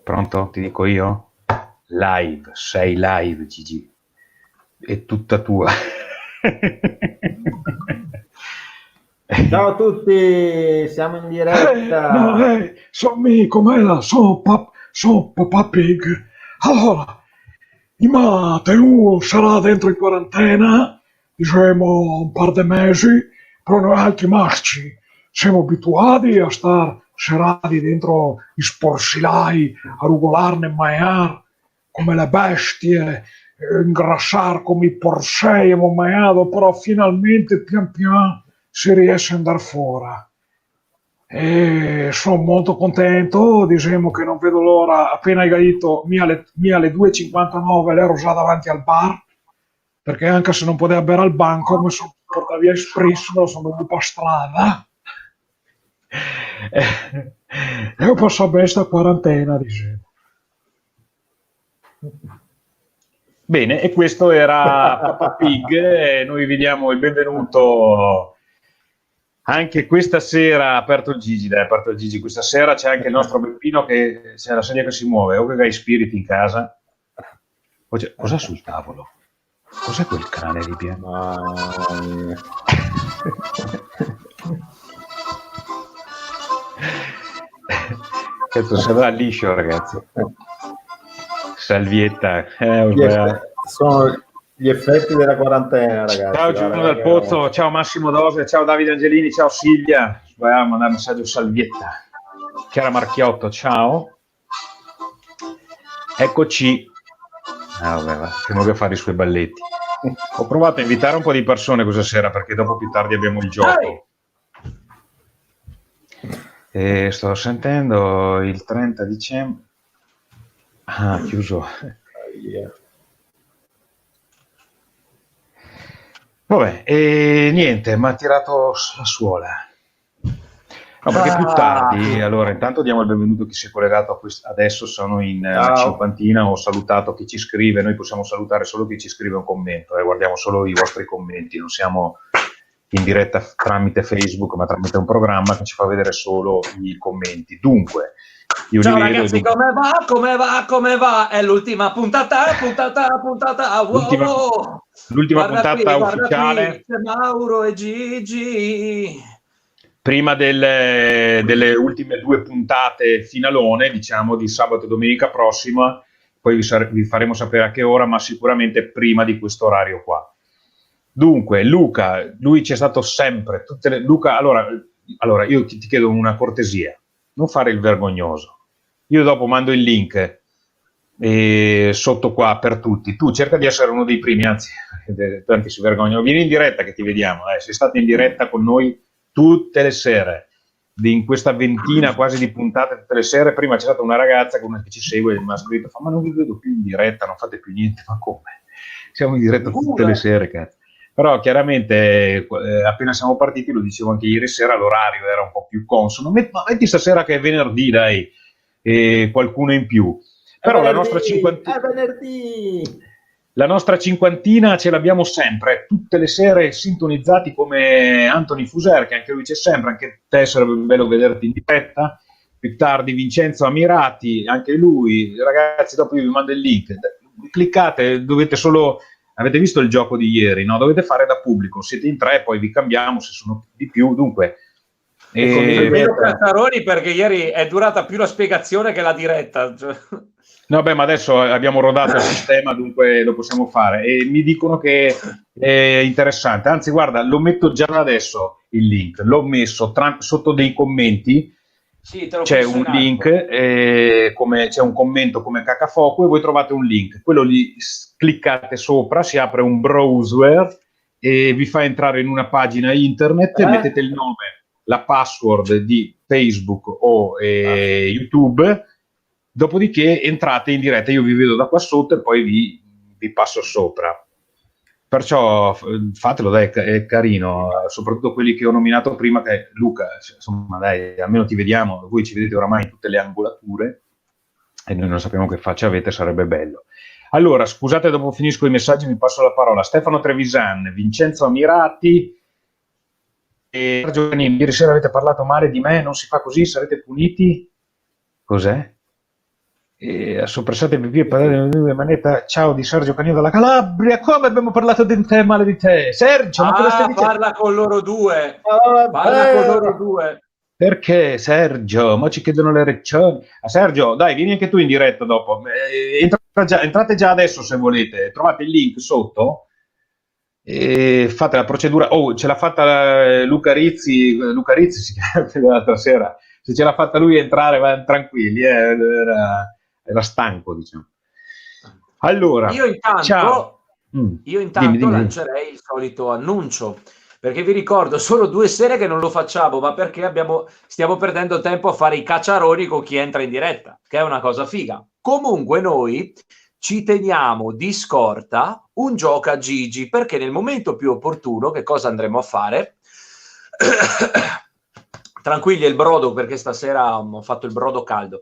Pronto? Ti dico io? Live, sei live, Gigi. È tutta tua. Ciao a tutti, siamo in No, diretta. sono me, com'era? Sono Peppa Pig. Allora, ma tu sarà dentro in quarantena, diciamo un par di mesi, però noi altri maschi siamo abituati a star serati dentro i sporsilai, a rugolarne e maiar come le bestie, ingrassar come i porsei e maiato, però finalmente pian piano si riesce ad andare fuori. E sono molto contento, diciamo che non vedo l'ora, appena hai detto mia alle 2:59 l'ero già davanti al bar, perché anche se non poteva bere al banco mi sono portato via espresso, me lo sono bevuto per strada. E ho passato bene sta quarantena, diciamo. Bene, e questo era Peppa Pig, e noi vi diamo il benvenuto anche questa sera. Aperto il Gigi, dai, aperto il Gigi. Questa sera c'è anche il nostro Beppino che c'è la sedia che si muove, o che hai spiriti in casa. Cos'ha sul tavolo? Cos'è quel cane di Piero? Mamma mia. Cazzo, sembra liscio, ragazzi. Salvietta. Sono gli effetti della quarantena, Ciao ragazzi. Giuliano Guarda Dal che... Pozzo, ciao Massimo Dose, ciao Davide Angelini, ciao Silvia. Vogliamo mandare un messaggio Salvietta. Chiara Marchiotto, ciao. Eccoci. Vabbè, va, prima che fare i suoi balletti. Ho provato a invitare un po' di persone questa sera perché dopo più tardi abbiamo il gioco. E sto sentendo il 30 dicembre. Ah, chiuso. Vabbè, e niente, mi ha tirato la suola. No, perché più tardi, allora intanto diamo il benvenuto a chi si è collegato adesso, sono in una Ciao. cinquantina, ho salutato chi ci scrive, noi possiamo salutare solo chi ci scrive un commento, guardiamo solo i vostri commenti, non siamo in diretta tramite Facebook, ma tramite un programma che ci fa vedere solo i commenti. Dunque, io Ciao li vedo. ragazzi, come va? Come va? Come va? È l'ultima puntata, wow. L'ultima Guarda qui, puntata guarda ufficiale. qui, c'è Mauro e Gigi. Prima delle ultime due puntate finalone, diciamo, di sabato e domenica prossima, poi vi faremo sapere a che ora, ma sicuramente prima di questo orario qua. Dunque, Luca, lui c'è stato sempre. Luca, allora io ti chiedo una cortesia, non fare il vergognoso. Io dopo mando il link sotto qua per tutti. Tu cerca di essere uno dei primi, anzi, tanti si vergognano. Vieni in diretta che ti vediamo. Sei stato in diretta con noi tutte le sere, in questa ventina quasi di puntate tutte le sere. Prima c'è stata una ragazza che ci segue e mi ha scritto: ma non vi vedo più in diretta, non fate più niente. Ma come? Siamo in diretta tutte le sere, cazzo. Però chiaramente appena siamo partiti, lo dicevo anche ieri sera, l'orario era un po' più consono. Ma metti stasera che è venerdì, dai, qualcuno in più. Però È venerdì! la nostra cinquantina ce l'abbiamo sempre, tutte le sere sintonizzati come Anthony Fuser, che anche lui c'è sempre, anche te sarebbe bello vederti in diretta. Più tardi Vincenzo Amirati, anche lui. Ragazzi, dopo io vi mando il link. Cliccate, dovete solo... Avete visto il gioco di ieri, no? Dovete fare da pubblico, siete in tre, poi vi cambiamo se sono di più. Dunque, Meno Cazzaroni, perché ieri è durata più la spiegazione che la diretta. No, beh, ma adesso abbiamo rodato il sistema, dunque lo possiamo fare. E mi dicono che è interessante. Anzi, guarda, lo metto già adesso il link. L'ho messo sotto dei commenti. Sì, te lo C'è fisso un in alto. link, c'è un commento come cacafoco e voi trovate un link. Quello lì cliccate sopra, si apre un browser e vi fa entrare in una pagina internet, mettete il nome, la password di Facebook o YouTube. Dopodiché entrate in diretta, io vi vedo da qua sotto e poi vi passo sopra. Perciò fatelo, dai, è carino, soprattutto quelli che ho nominato prima, che Luca, insomma, dai, almeno ti vediamo, voi ci vedete oramai in tutte le angolature e noi non sappiamo che faccia avete, sarebbe bello. Allora, scusate, dopo finisco i messaggi, mi passo la parola. Stefano Trevisan, Vincenzo Amirati e Sergio Canini, ieri sera avete parlato male di me, non si fa così, sarete puniti? Cos'è? soppressate PP e parlate di manetta. Ciao di Sergio Canino dalla Calabria. Come abbiamo parlato di te, male di te, Sergio? Ma cosa stai dicendo? Parla con loro due. Perché Sergio? Ma ci chiedono le regioni. Sergio, dai, vieni anche tu in diretta dopo. Entrate già adesso se volete. Trovate il link sotto e fate la procedura. Oh, ce l'ha fatta Luca Rizzi si chiama l'altra sera. Se ce l'ha fatta lui entrare, tranquilli, era stanco, diciamo. Allora, io intanto dimmi. Lancerei il solito annuncio, perché vi ricordo, sono 2 sere che non lo facciamo, ma perché stiamo perdendo tempo a fare i cacciaroni con chi entra in diretta, che è una cosa figa. Comunque noi ci teniamo di scorta un gioca Gigi, perché nel momento più opportuno, che cosa andremo a fare? Tranquilli, è il brodo, perché stasera ho fatto il brodo caldo.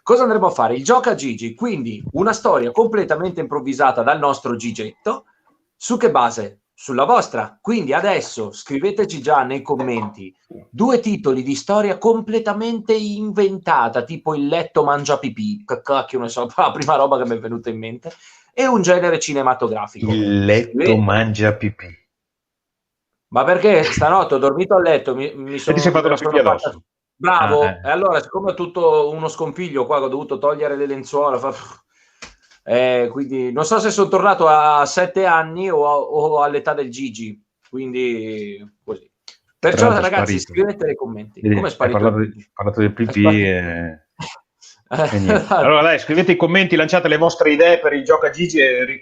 Cosa andremo a fare? Il gioca Gigi, quindi una storia completamente improvvisata dal nostro Gigetto. Su che base? Sulla vostra. Quindi adesso scriveteci già nei commenti 2 titoli di storia completamente inventata, tipo il letto mangia pipì, cacchio ne so, la prima roba che mi è venuta in mente, e un genere cinematografico. Il letto mangia pipì. Ma perché stanotte ho dormito a letto, mi sono... E ti sei fatto la pipì addosso. Bravo, e allora siccome è tutto uno scompiglio qua, ho dovuto togliere le lenzuola, quindi non so se sono tornato a 7 anni o all'età del Gigi, quindi così. Perciò ragazzi, scrivete nei commenti. Come è sparito? Hai parlato del pipì allora dai, scrivete i commenti, lanciate le vostre idee per il gioca Gigi,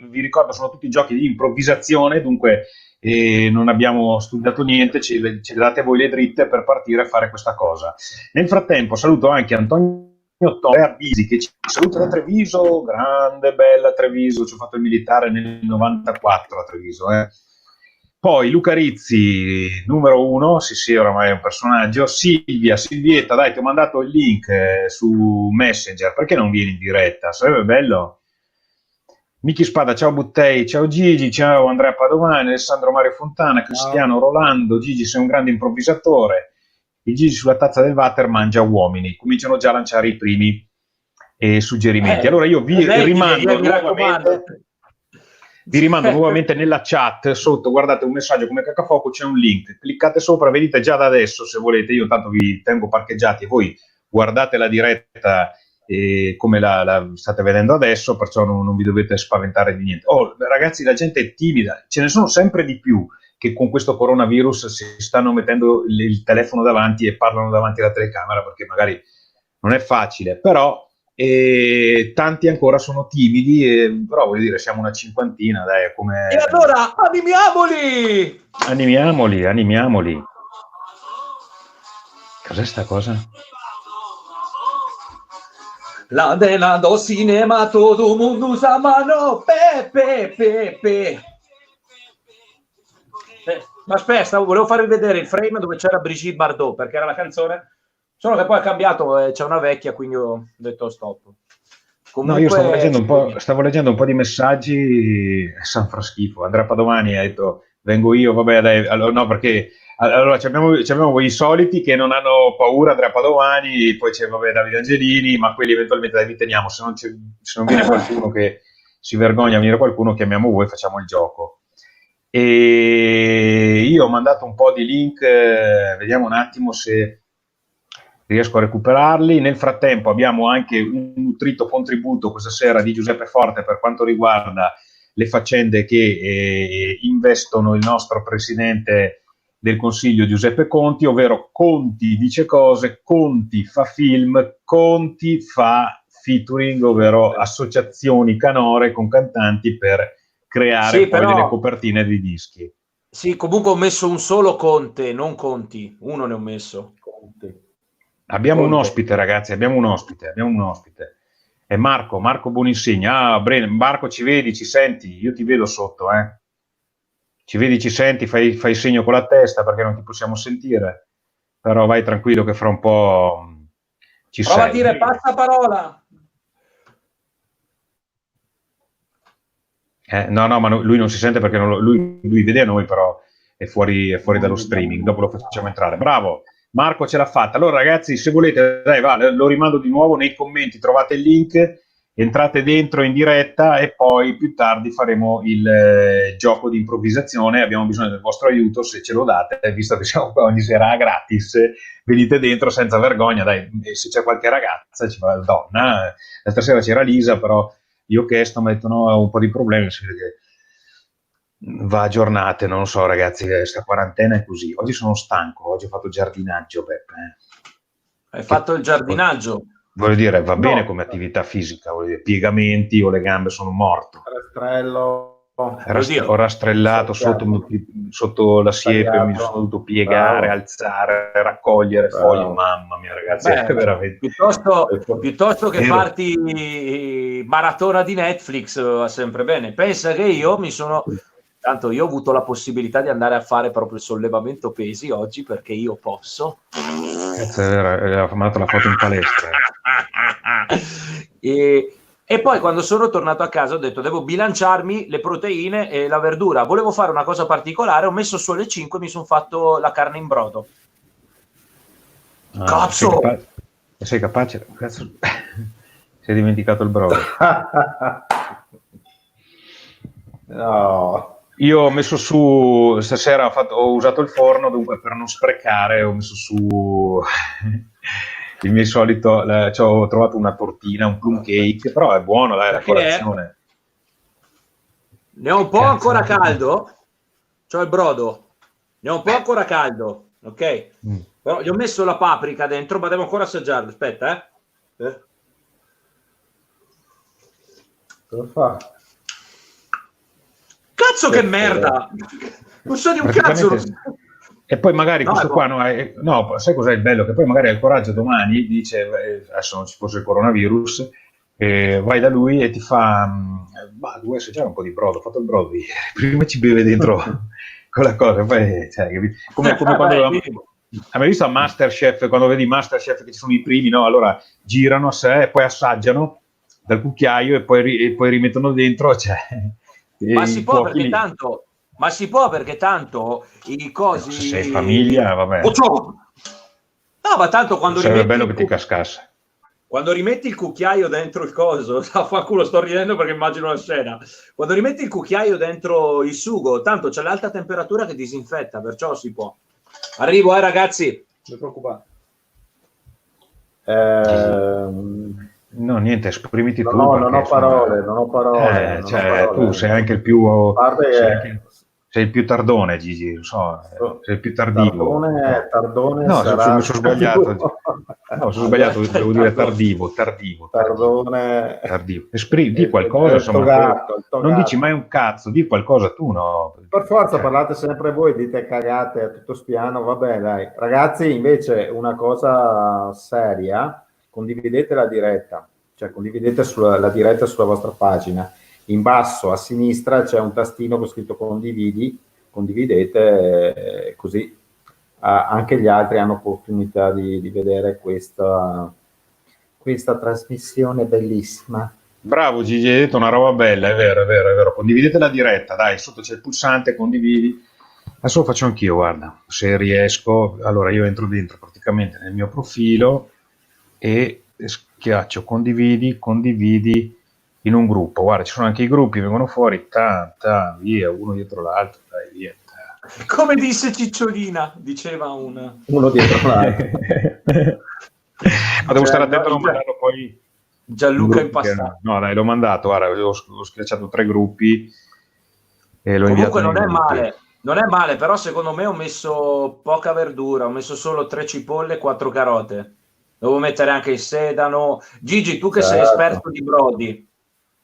vi ricordo sono tutti giochi di improvvisazione, dunque non abbiamo studiaci niente, ce le date voi le dritte per partire a fare questa cosa. Nel frattempo saluto anche Antonio Bisi che ci saluta da Treviso, grande bella Treviso, ci ho fatto il militare nel 94 a Treviso. Poi Luca Rizzi, numero 1, sì, oramai è un personaggio. Silvietta, dai, ti ho mandato il link su Messenger, perché non vieni in diretta? Sarebbe bello. Miki Spada, ciao Buttei, ciao Gigi, ciao Andrea Padovani, Alessandro Mario Fontana, Cristiano Rolando. Gigi, sei un grande improvvisatore. Il Gigi sulla tazza del water mangia uomini. Cominciano già a lanciare i primi suggerimenti. Allora io vi rimando nuovamente nella chat sotto, guardate un messaggio come Cacafoco, c'è un link, cliccate sopra, vedete già da adesso se volete, io tanto vi tengo parcheggiati e voi guardate la diretta come la state vedendo adesso, perciò non vi dovete spaventare di niente. Ragazzi, la gente è timida, ce ne sono sempre di più che con questo coronavirus si stanno mettendo il telefono davanti e parlano davanti alla telecamera, perché magari non è facile, però tanti ancora sono timidi, però voglio dire, siamo una cinquantina, dai, come... E allora, animiamoli. Cos'è sta cosa? La dena do cinema, todo mundo usa mano, pe. Ma aspetta, volevo farvi vedere il frame dove c'era Brigitte Bardot, perché era la canzone, solo che poi ha cambiato, c'è una vecchia, quindi ho detto stop. Comunque, no, io stavo leggendo un po' di messaggi, fa schifo. Andrea Padovani ha detto, vengo io, vabbè, dai, allora, no, perché allora abbiamo i soliti che non hanno paura, Andrea Padovani, poi c'è, vabbè, Davide Angelini, ma quelli eventualmente dai, li teniamo, se non viene qualcuno che si vergogna a venire qualcuno, chiamiamo voi e facciamo il gioco. E io ho mandato un po' di link, vediamo un attimo se riesco a recuperarli. Nel frattempo abbiamo anche un nutrito contributo questa sera di Giuseppe Forte per quanto riguarda le faccende che investono il nostro presidente del Consiglio Giuseppe Conti, ovvero Conti dice cose, Conti fa film, Conti fa featuring, ovvero associazioni canore con cantanti per creare delle copertine di dischi. Sì, comunque ho messo un solo Conte, non Conti, uno ne ho messo. Abbiamo un ospite, ragazzi, abbiamo un ospite. È Marco Buoninsegna. Marco, ci vedi, ci senti? Io ti vedo sotto, Ci vedi, ci senti, fai segno con la testa perché non ti possiamo sentire. Però vai tranquillo che fra un po' ci sei. Prova a dire passaparola. No, ma lui non si sente perché lui vede noi, però è fuori dallo streaming. Dopo lo facciamo entrare. Bravo! Marco ce l'ha fatta. Allora ragazzi, se volete, dai, lo rimando di nuovo nei commenti, trovate il link entrate dentro in diretta e poi più tardi faremo il gioco di improvvisazione. Abbiamo bisogno del vostro aiuto, se ce lo date, visto che siamo qua ogni sera gratis, venite dentro senza vergogna, dai, e se c'è qualche ragazza, ci va donna, l'altra sera c'era Lisa, però io ho chiesto, mi ha detto no, ho un po' di problemi, si vede che va a giornate, non lo so ragazzi, questa quarantena è così. Oggi sono stanco, oggi ho fatto giardinaggio, Beppe. Hai fatto il giardinaggio? Voglio dire, va bene come attività fisica, voglio dire, piegamenti o le gambe, sono morto. Rastrello. Ho rastrellato sotto la siepe, mi sono dovuto piegare, alzare, raccogliere foglie. Mamma mia, ragazzi, è veramente. Piuttosto che farti maratona di Netflix, va sempre bene. Pensa che tanto io ho avuto la possibilità di andare a fare proprio il sollevamento pesi oggi perché io posso. Cazzo, è vero, ho mandato la foto in palestra. E poi quando sono tornato a casa ho detto devo bilanciarmi le proteine e la verdura. Volevo fare una cosa particolare, ho messo su alle 5 e mi sono fatto la carne in brodo. Cazzo! Sei capace? Cazzo. Si è dimenticato il brodo. No. Io ho messo su, stasera ho usato il forno, dunque per non sprecare ho messo su il mio solito, ho trovato una tortina, un plum cake, però è buono, dai, la colazione. Ne ho un po' ancora caldo, c'ho il brodo, ne ho un po' ancora caldo, ok? Però gli ho messo la paprika dentro, ma devo ancora assaggiarlo, aspetta, Cosa fa? Cazzo che merda! Non so di un cazzo! E poi magari questo qua, no, sai cos'è il bello? Che poi magari hai il coraggio domani, dice, adesso non ci fosse il coronavirus, vai da lui e ti fa, devo assaggiare un po' di brodo, ho fatto il brodo ieri, prima ci beve dentro quella cosa, poi, cioè, come quando hai visto a Masterchef, quando vedi Masterchef che ci sono i primi, no? Allora girano a sé e poi assaggiano dal cucchiaio e poi rimettono dentro, cioè, ma si può perché tanto i cosi. Se sei famiglia, vabbè. No, ma tanto quando sarebbe bello che ti cascasse. Quando rimetti il cucchiaio dentro il coso, fanculo, sto ridendo perché immagino la scena. Quando rimetti il cucchiaio dentro il sugo, tanto c'è l'alta temperatura che disinfetta, perciò si può. Arrivo, ragazzi. Non preoccupate. No, niente, esprimiti tu. No, non ho parole. Tu sei anche il più. Sei il più tardone, Gigi, lo so, sei il più tardivo. Tardone no, sarà... mi sono sbagliato. No, sono sbagliato, devo dire tardivo. Tardone. Di qualcosa, insomma. Non dici mai un cazzo, di qualcosa tu, no? Per forza, parlate sempre voi, dite cagate a tutto spiano, vabbè, dai. Ragazzi, invece, una cosa seria, condividete la diretta, cioè condividete la diretta sulla vostra pagina. In basso a sinistra c'è un tastino con scritto condividete, così anche gli altri hanno opportunità di vedere questa trasmissione bellissima. Bravo Gigi, hai detto una roba bella, è vero. Condividete la diretta, dai, sotto c'è il pulsante, condividi. Adesso lo faccio anch'io, guarda, se riesco. Allora io entro dentro praticamente nel mio profilo e schiaccio condividi in un gruppo. Guarda, ci sono anche i gruppi, vengono fuori, via, uno dietro l'altro, dai, via. Come disse Cicciolina, diceva uno dietro l'altro. Ma devo stare attento a non mandarlo poi Gianluca in passato. No, dai, l'ho mandato, guarda, ho schiacciato 3 gruppi e l'ho comunque inviato. Non è male, però secondo me ho messo poca verdura, ho messo solo 3 cipolle e 4 carote. Devo mettere anche il sedano. Gigi, tu che sei esperto di brodi.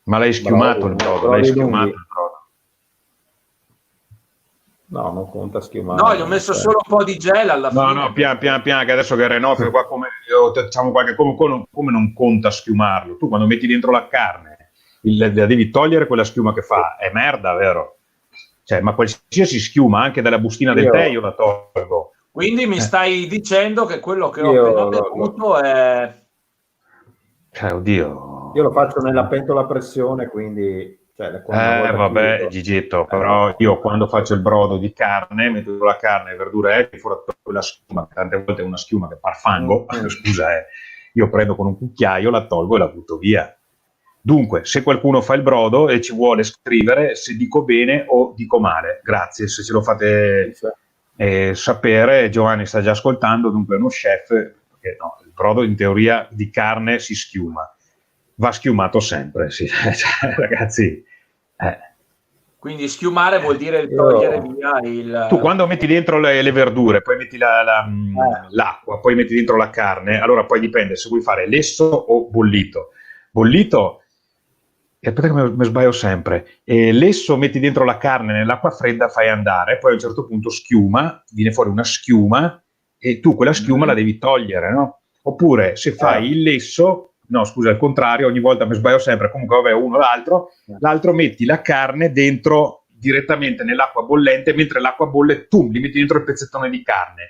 Ma l'hai schiumato il brodo? No, non conta schiumare. No, gli ho messo solo un po' di gel alla fine. No, pian, che adesso che Renofio qua come non conta schiumarlo. Tu quando metti dentro la carne, la devi togliere quella schiuma che fa. È merda, vero? Cioè, ma qualsiasi schiuma, anche dalla bustina del tè, io la tolgo. Quindi mi stai dicendo che quello che ho appena bevuto è... oddio. Io lo faccio nella pentola a pressione, quindi... vabbè, Gigetto, però io quando faccio il brodo di carne, metto la carne e verdura e fuori quella schiuma, tante volte è una schiuma che fa fango, scusa, io prendo con un cucchiaio, la tolgo e la butto via. Dunque, se qualcuno fa il brodo e ci vuole scrivere se dico bene o dico male, grazie, se ce lo fate sapere. Giovanni sta già ascoltando, dunque è uno chef, perché no, il brodo in teoria di carne si schiuma, va schiumato sempre, sì. Cioè, ragazzi. Quindi schiumare vuol dire togliere via il... Tu quando metti dentro le verdure, poi metti l'acqua, poi metti dentro la carne, allora poi dipende se vuoi fare lesso o bollito. Bollito, aspetta che mi sbaglio sempre, lesso metti dentro la carne nell'acqua fredda, fai andare, poi a un certo punto schiuma, viene fuori una schiuma e tu quella schiuma la devi togliere, no? Oppure se fai il lesso, no scusa, al contrario, ogni volta mi sbaglio sempre, comunque vabbè, uno o l'altro metti la carne dentro direttamente nell'acqua bollente, mentre l'acqua bolle, tu li metti dentro il pezzettone di carne.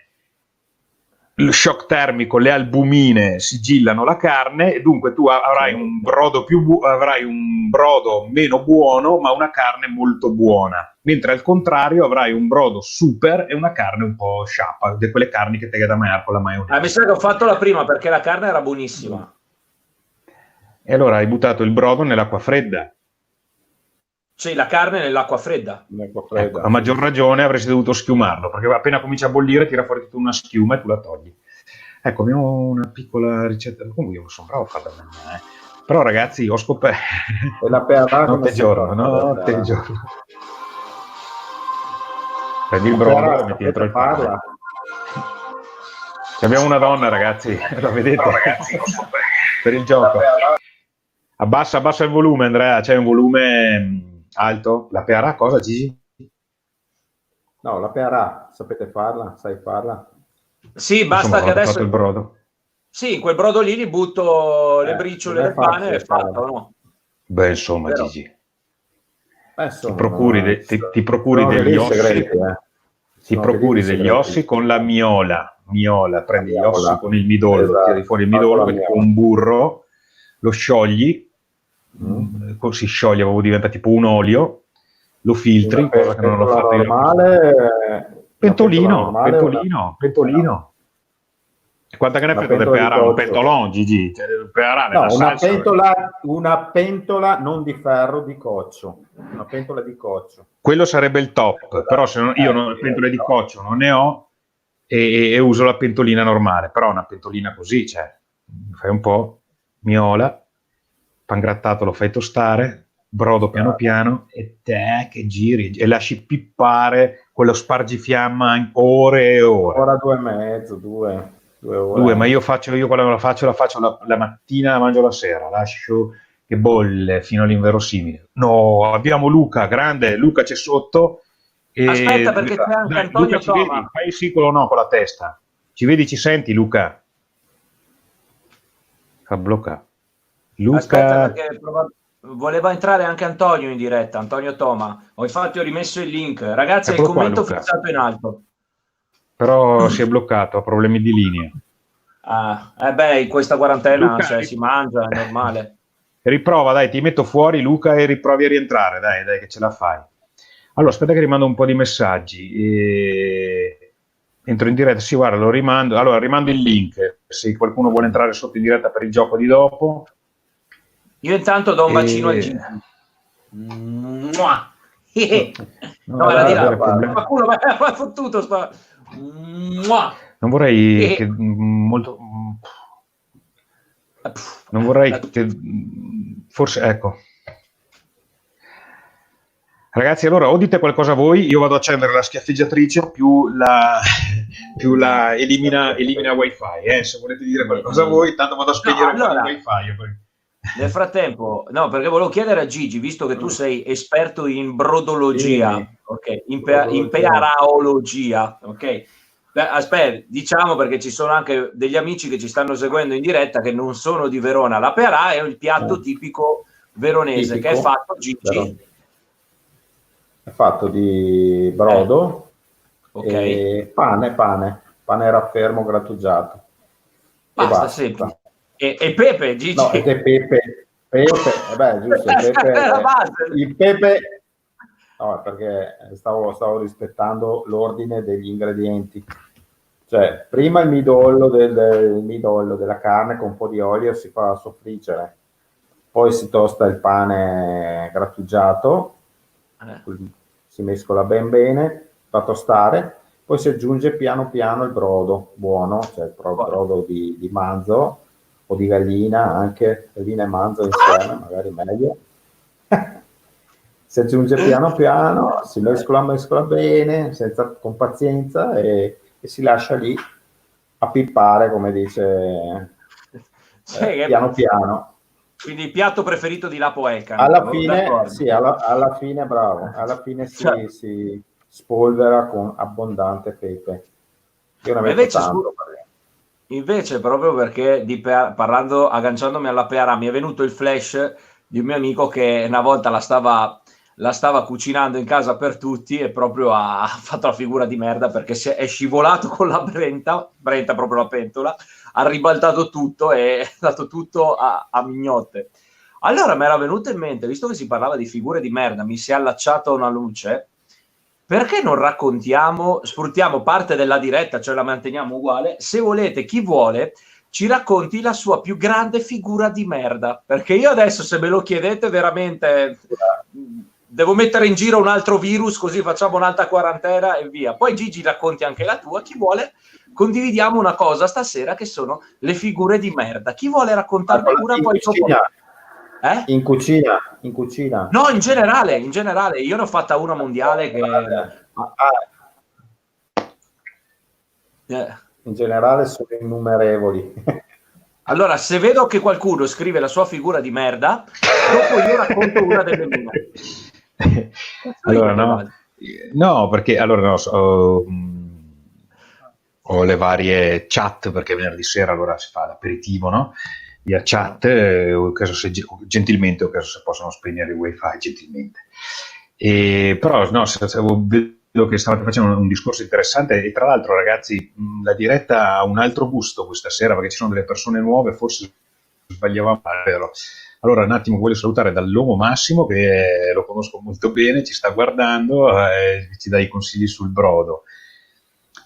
Il shock termico, le albumine sigillano la carne e dunque tu avrai un brodo avrai un brodo meno buono, ma una carne molto buona. Mentre al contrario avrai un brodo super e una carne un po' sciappa, di quelle carni che te da mangiare con la maionese. Mi sa che ho fatto la prima perché la carne era buonissima. E allora hai buttato il brodo nell'acqua fredda. Sì, la carne nell'acqua fredda. Ecco, a maggior ragione avresti dovuto schiumarlo, perché appena comincia a bollire tira fuori tutta una schiuma e tu la togli. Ecco, abbiamo una piccola ricetta. Comunque io non sono bravo a farla da me. Però ragazzi, ho scoperto... notte e giorno. Prendi il brodo e metti dentro il pane. Abbiamo una donna, ragazzi, la vedete? No, ragazzi, per il gioco. Abbassa il volume, Andrea, c'è un volume alto. La pearà cosa, Gigi? No, la pearà, sapete farla? Sai farla? Sì, basta che adesso... il brodo. Sì, in quel brodo lì li butto le briciole del pane e è fatto, no? Beh, insomma, però... Gigi. Ti procuri degli ossi. Ti procuri degli ossi con la miola. Prendi gli ossi con il midollo, esatto. Tiri fuori il midollo, metti con un burro, lo sciogli, si scioglie, diventa tipo un olio, lo filtri, cosa che non ho fatto io. Pentolino. Quanta che ne fai di pearà? Un pentolone, Gigi? Una pentola non di ferro, di coccio. Una pentola di coccio. Quello sarebbe il top, però se io pentole di coccio non ne ho e uso la pentolina normale, però una pentolina così, cioè, fai un po', miola, pangrattato lo fai tostare, brodo piano piano e te che giri e lasci pippare quello spargifiamma in ore e ore. Ora 2 e mezzo, 2 ore. 2, ma io quando la faccio la mattina, la mangio la sera, lascio che bolle fino all'inverosimile. No, abbiamo Luca, grande, Luca c'è sotto. Aspetta, perché c'è anche Antonio Luca, Toma. Vedi? Fai il sicolo o no con la testa? Ci vedi, ci senti, Luca? Fa bloccato. Luca... Aspetta, perché voleva entrare anche Antonio in diretta, Antonio Toma. Infatti ho rimesso il link. Ragazzi, il commento fissato in alto. Però si è bloccato, ha problemi di linea. In questa quarantena Luca, si mangia, è normale. Riprova, dai, ti metto fuori, Luca, e riprovi a rientrare, dai, che ce la fai. Allora, aspetta che rimando un po' di messaggi. Entro in diretta, sì, guarda, lo rimando. Allora, rimando il link, se qualcuno vuole entrare sotto in diretta per il gioco di dopo. Io intanto do un bacino al Gigi. No, era di là. Qualcuno mi ha fottuto. Non vorrei che molto... Non vorrei che... Forse, ecco. Ragazzi, allora o dite qualcosa voi, io vado a accendere la schiaffeggiatrice più la elimina wifi, se volete dire qualcosa voi, tanto vado a spegnere il wifi. Nel frattempo, no, perché volevo chiedere a Gigi, visto che tu sei esperto in brodologia, ok, in pearaologia, ok? Aspetta, diciamo, perché ci sono anche degli amici che ci stanno seguendo in diretta che non sono di Verona. La pearà è il piatto tipico veronese, che è fatto, Gigi? È fatto di brodo, e pane raffermo grattugiato. Basta, semplice. E pepe, Gigi? No, è pepe, giusto, il pepe, no, perché stavo rispettando l'ordine degli ingredienti. Cioè, prima il midollo della carne con un po' di olio si fa soffriggere, poi si tosta il pane grattugiato, si mescola ben bene, fa tostare, poi si aggiunge piano piano il brodo buono, cioè il brodo di manzo o di gallina, anche gallina e manzo insieme, magari meglio. Si aggiunge piano piano, si mescola bene, con pazienza e si lascia lì a pippare, come dice, piano piano. Quindi il piatto preferito di Lapo Elkan. Alla fine, sì, alla fine, bravo, alla fine si spolvera con abbondante pepe. Io ne metto tanto. Invece, proprio perché parlando, agganciandomi alla peara, mi è venuto il flash di un mio amico che una volta la stava cucinando in casa per tutti e proprio ha fatto la figura di merda perché è scivolato con la Brenta proprio la pentola, ha ribaltato tutto e ha dato tutto a mignotte. Allora mi era venuto in mente, visto che si parlava di figure di merda, mi si è allacciata una luce, perché non sfruttiamo parte della diretta, cioè la manteniamo uguale, se volete, chi vuole ci racconti la sua più grande figura di merda, perché io adesso, se me lo chiedete, veramente devo mettere in giro un altro virus, così facciamo un'altra quarantena e via. Poi Gigi racconti anche la tua, chi vuole condividiamo una cosa stasera che sono le figure di merda. Chi vuole raccontarne una poi in cucina. No, in generale, io ne ho fatta una mondiale che in generale sono innumerevoli. Allora, se vedo che qualcuno scrive la sua figura di merda, dopo io racconto una delle mie. Allora, no, perché allora ho le varie chat, perché venerdì sera allora si fa l'aperitivo, no? Via chat, gentilmente ho chiesto se possono spegnere il wifi gentilmente. Però no, vedo che stavate facendo un discorso interessante e tra l'altro, ragazzi, la diretta ha un altro gusto questa sera perché ci sono delle persone nuove, forse sbagliavamo, vero? Allora un attimo voglio salutare Dall'Uomo Massimo, che lo conosco molto bene, ci sta guardando, ci dà i consigli sul brodo.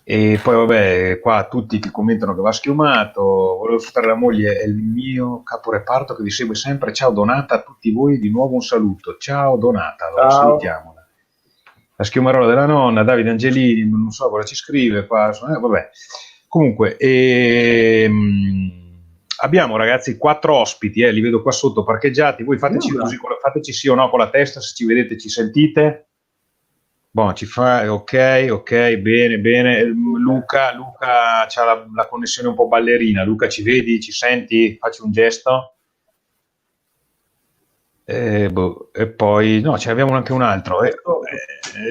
E poi vabbè, qua tutti che commentano che va schiumato, volevo salutare la moglie e il mio caporeparto che vi segue sempre. Ciao Donata, a tutti voi di nuovo un saluto. Ciao Donata, allora, salutiamola. La schiumarola della nonna, Davide Angelini, non so cosa ci scrive qua, vabbè. Comunque, abbiamo ragazzi 4 ospiti, li vedo qua sotto parcheggiati, voi fateci fateci sì o no con la testa, se ci vedete, ci sentite. Boh, ci fa ok, bene. Luca c'ha la connessione un po' ballerina. Luca, ci vedi, ci senti? Facci un gesto. E poi no, ce abbiamo anche un altro.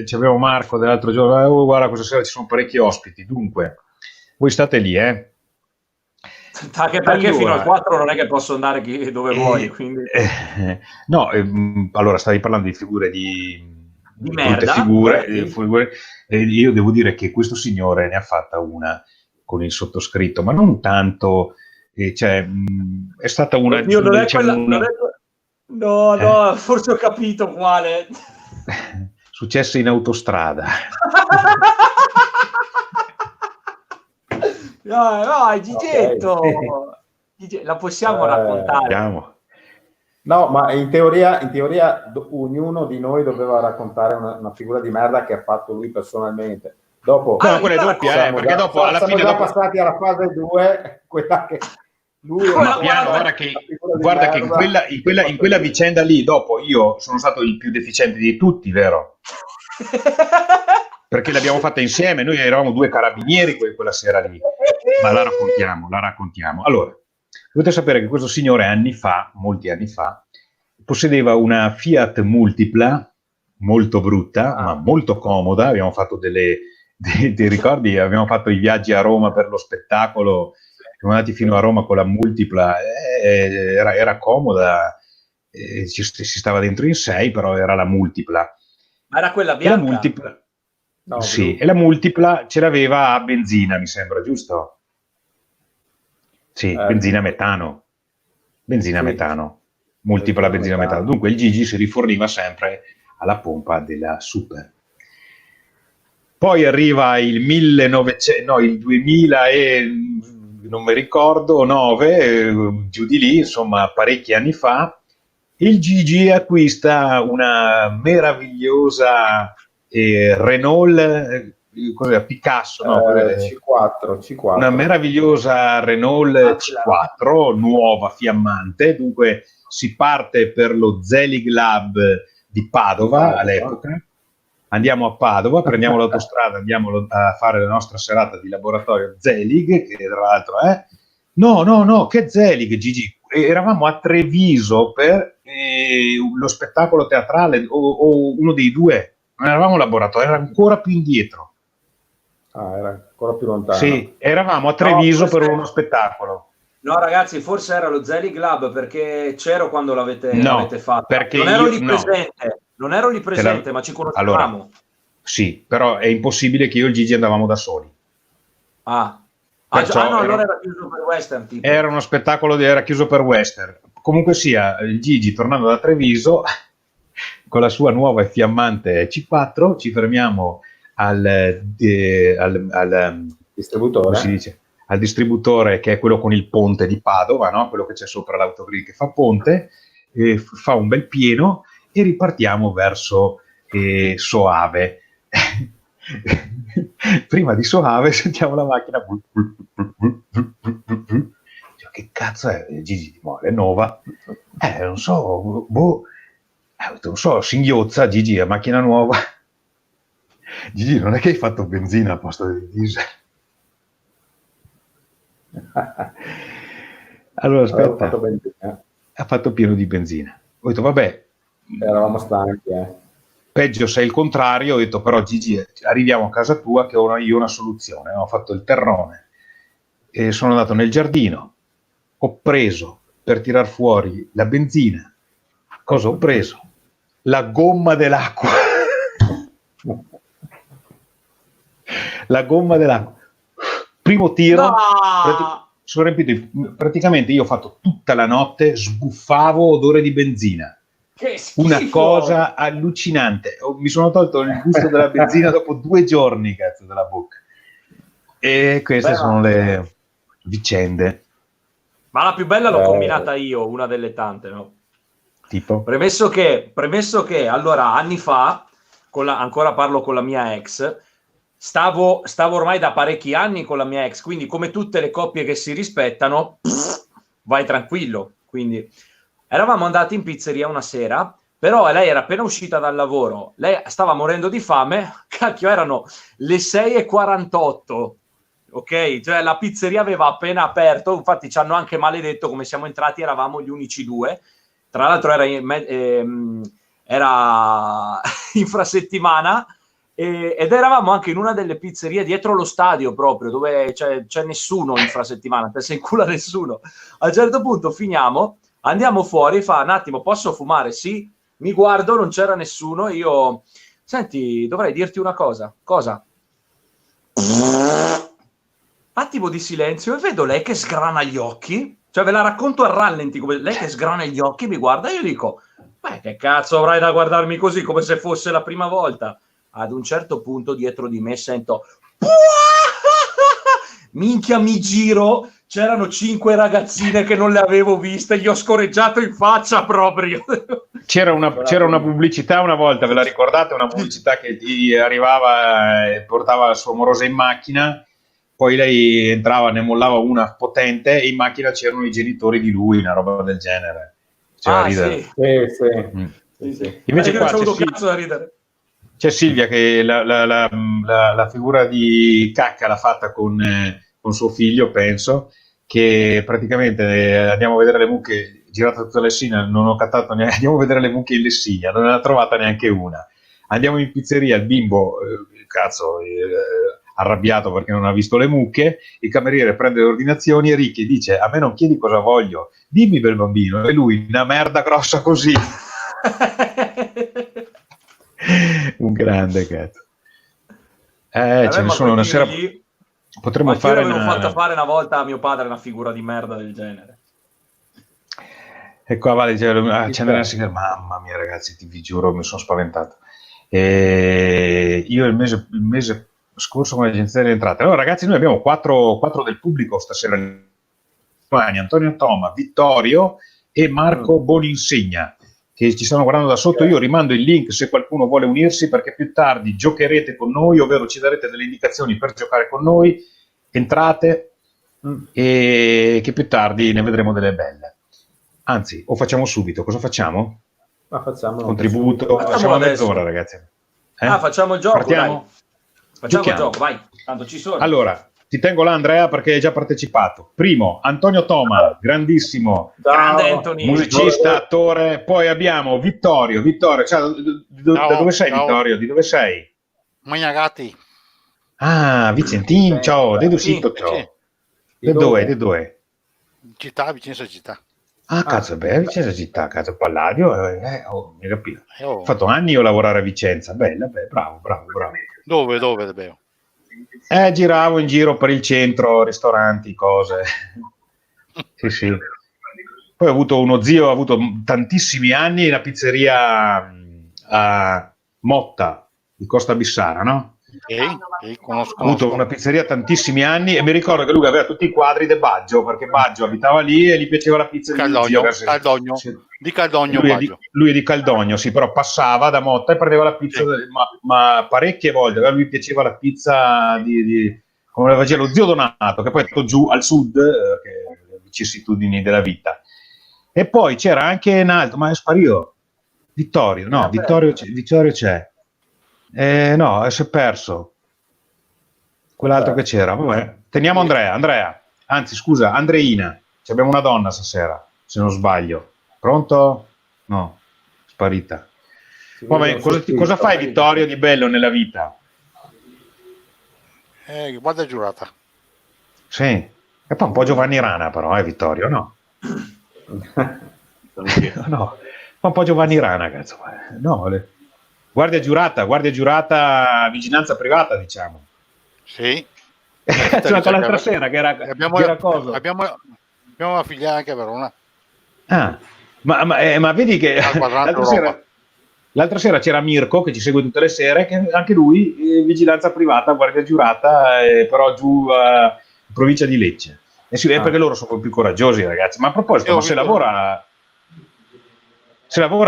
Ci abbiamo Marco dell'altro giorno. Guarda, questa sera ci sono parecchi ospiti. Dunque, voi state lì, Anche perché allora, fino al 4 non è che posso andare dove vuoi. Quindi. No, allora stavi parlando di figure di merda. Figure. Io devo dire che questo signore ne ha fatta una con il sottoscritto, ma non tanto. Cioè, è stata una. Io non è quella. No, forse ho capito quale. Successo in autostrada. No, Gigetto. La possiamo raccontare. No, ma in teoria ognuno di noi doveva raccontare una figura di merda che ha fatto lui personalmente. Dopo, quella è doppia, perché dopo alla fine siamo già passati alla fase 2, quella che lui guarda che in quella vicenda lì, dopo io sono stato il più deficiente di tutti, vero? Perché l'abbiamo fatta insieme, noi eravamo 2 carabinieri quella sera lì, ma la raccontiamo. Allora, dovete sapere che questo signore molti anni fa, possedeva una Fiat Multipla, molto brutta, ma molto comoda. Abbiamo fatto dei ricordi, abbiamo fatto i viaggi a Roma per lo spettacolo, siamo andati fino a Roma con la Multipla, era comoda, si stava dentro in 6, però era la Multipla. Ma era quella bianca? La Multipla, no, sì, e la Multipla ce l'aveva a benzina, mi sembra, giusto? Sì, benzina metano. Metano. Multipla benzina metano. Dunque il Gigi si riforniva sempre alla pompa della Super. Poi arriva il 2000 e non mi ricordo, 9, giù di lì, insomma parecchi anni fa, il Gigi acquista una meravigliosa Renault cos'era? Picasso, no? C4. Una meravigliosa Renault C4 nuova, fiammante. Dunque si parte per lo Zelig Lab di Padova all'epoca. Andiamo a Padova, prendiamo l'autostrada, andiamo a fare la nostra serata di laboratorio Zelig, che tra l'altro è... No, che Zelig, Gigi? Eravamo a Treviso per lo spettacolo teatrale o uno dei due. Non eravamo laboratorio, era ancora più indietro. Era ancora più lontano. Sì, eravamo a Treviso per uno spettacolo. No, ragazzi, forse era lo Zelig Lab, perché c'ero quando l'avete fatto. Perché non ero lì presente, non ero lì presente, ma ci conoscevamo. Allora, sì, però è impossibile che io e il Gigi andavamo da soli. Allora era chiuso per Western. Tipo. Era uno spettacolo, era chiuso per Western. Comunque sia, il Gigi, tornando da Treviso, con la sua nuova e fiammante C4, ci fermiamo al distributore. Come si dice? Al distributore, che è quello con il ponte di Padova, no? Quello che c'è sopra l'autogrill che fa ponte, fa un bel pieno e ripartiamo verso Soave. Prima di Soave sentiamo la macchina. Che cazzo è? Gigi di Mole, nuova? Non so, non so, singhiozza. Gigi, è macchina nuova. Gigi, non è che hai fatto benzina al posto di diesel? Allora aspetta, ha fatto pieno di benzina. Ho detto vabbè, eravamo stanchi, peggio se è il contrario. Ho detto però Gigi, arriviamo a casa tua che ho io una soluzione. Ho fatto il terrone e sono andato nel giardino, ho preso per tirar fuori la benzina. Cosa ho preso? La gomma dell'acqua. La gomma dell'acqua. Primo tiro, sono riempito. Praticamente io ho fatto tutta la notte, sbuffavo odore di benzina. Una cosa allucinante. Mi sono tolto il gusto della benzina dopo 2 giorni, cazzo, dalla bocca. E queste sono le vicende. Ma la più bella l'ho combinata io, una delle tante, no? Tipo? Premesso che allora anni fa, ancora parlo con la mia ex, stavo ormai da parecchi anni con la mia ex, quindi come tutte le coppie che si rispettano, vai tranquillo. Quindi eravamo andati in pizzeria una sera, però lei era appena uscita dal lavoro, lei stava morendo di fame, cacchio, erano le 6:48, ok? Cioè la pizzeria aveva appena aperto, infatti ci hanno anche maledetto come siamo entrati, eravamo gli unici due, tra l'altro era infrasettimana, ed eravamo anche in una delle pizzerie dietro lo stadio proprio, dove c'è nessuno infrasettimana, se incula nessuno. A un certo punto finiamo, andiamo fuori, fa un attimo, posso fumare? Sì, mi guardo, non c'era nessuno, io, senti, dovrei dirti una cosa. Cosa? Attimo di silenzio e vedo lei che sgrana gli occhi, cioè ve la racconto a rallenti, come lei che sgrana gli occhi, mi guarda e io dico, beh, che cazzo avrai da guardarmi così, come se fosse la prima volta? Ad un certo punto dietro di me sento minchia, mi giro, c'erano 5 ragazzine che non le avevo viste, gli ho scorreggiato in faccia proprio. C'era una pubblicità una volta, ve la ricordate? Una pubblicità che arrivava e portava la sua amorosa in macchina, poi lei entrava, ne mollava una potente e in macchina c'erano i genitori di lui, una roba del genere. Sì. Invece qua c'è cazzo da ridere. C'è Silvia che la figura di cacca l'ha fatta con suo figlio, penso, che praticamente andiamo a vedere le mucche, girata tutta Lessina, non ho cattato neanche, andiamo a vedere le mucche in Lessinia, non ne ha trovata neanche una. Andiamo in pizzeria, il bimbo, arrabbiato perché non ha visto le mucche, il cameriere prende le ordinazioni e Ricky dice, a me non chiedi cosa voglio, dimmi bel bambino, e lui, una merda grossa così. Un grande cazzo. Ce ne sono una sera. Potremmo fare. Avevo fatto fare una volta a mio padre una figura di merda del genere. E qua vale, mamma mia, ragazzi, vi giuro, mi sono spaventato. Io il mese scorso con l'agenzia delle entrate. Allora, ragazzi, noi abbiamo 4 del pubblico stasera: Antonio Toma, Vittorio e Marco Boninsegna. che ci stanno guardando da sotto. Io rimando il link se qualcuno vuole unirsi, perché più tardi giocherete con noi, ovvero ci darete delle indicazioni per giocare con noi. Entrate e che più tardi ne vedremo delle belle. Anzi, o facciamo subito, cosa facciamo? Ma facciamo Contributo, facciamo a mezz'ora, ragazzi. Facciamo il gioco, Partiamo? dai. Facciamo Giochiamo. il gioco, vai. Tanto ci sono. Allora, ti tengo là, Andrea, perché hai già partecipato. Primo, Antonio Toma, grandissimo, Grande Anthony. musicista, attore. Poi abbiamo Vittorio. Vittorio, ciao, da dove sei, ciao. Vittorio? Di dove sei? Magnagati. Ah, Vicentin, ciao. De dove Sì, ciao? sì. De dove? De dove? Città, vicino a città. Ah, cazzo, beh, a Vicenza città, cazzo, Palladio, mi hai capito. Oh. Ho fatto anni io a lavorare a Vicenza, bella, bravo. Dove, Debeo? Giravo in giro per il centro, ristoranti, cose. Sì. Poi ho avuto uno zio, ha avuto tantissimi anni in una pizzeria a Motta, di Costa Bissara, no? Conosco. Ha avuto una pizzeria tantissimi anni e mi ricordo che lui aveva tutti i quadri di Baggio, perché Baggio abitava lì e gli piaceva la pizza di mio zio. Caldogno. Sì. Di Caldogno, Lui è di Caldogno, sì, però passava da Motta e prendeva la pizza, ma parecchie volte. A lui piaceva la pizza come la faceva lo zio Donato, che poi è andato giù al sud, che le vicissitudini della vita. E poi c'era anche in alto, ma è sparito. Vittorio c'è. No, si è perso. Quell'altro che c'era. Vabbè. Teniamo Andrea. Anzi, scusa, Andreina. Ci abbiamo una donna stasera, se non sbaglio. Pronto? No, sparita. Vabbè, cosa fai, Vittorio, di bello nella vita? Guarda giurata. Sì. E poi un po' Giovanni Rana, però, Vittorio, no? No, un po' Giovanni Rana, cazzo. No, guardia giurata, vigilanza privata, diciamo. Sì. C'è l'altra sera che era cosa. Abbiamo una figlia anche a Verona. Ah, ma vedi che l'altra sera c'era Mirko che ci segue tutte le sere, che anche lui vigilanza privata, guardia giurata, però giù in provincia di Lecce. È perché loro sono più coraggiosi, ragazzi. Ma a proposito, ma se lavora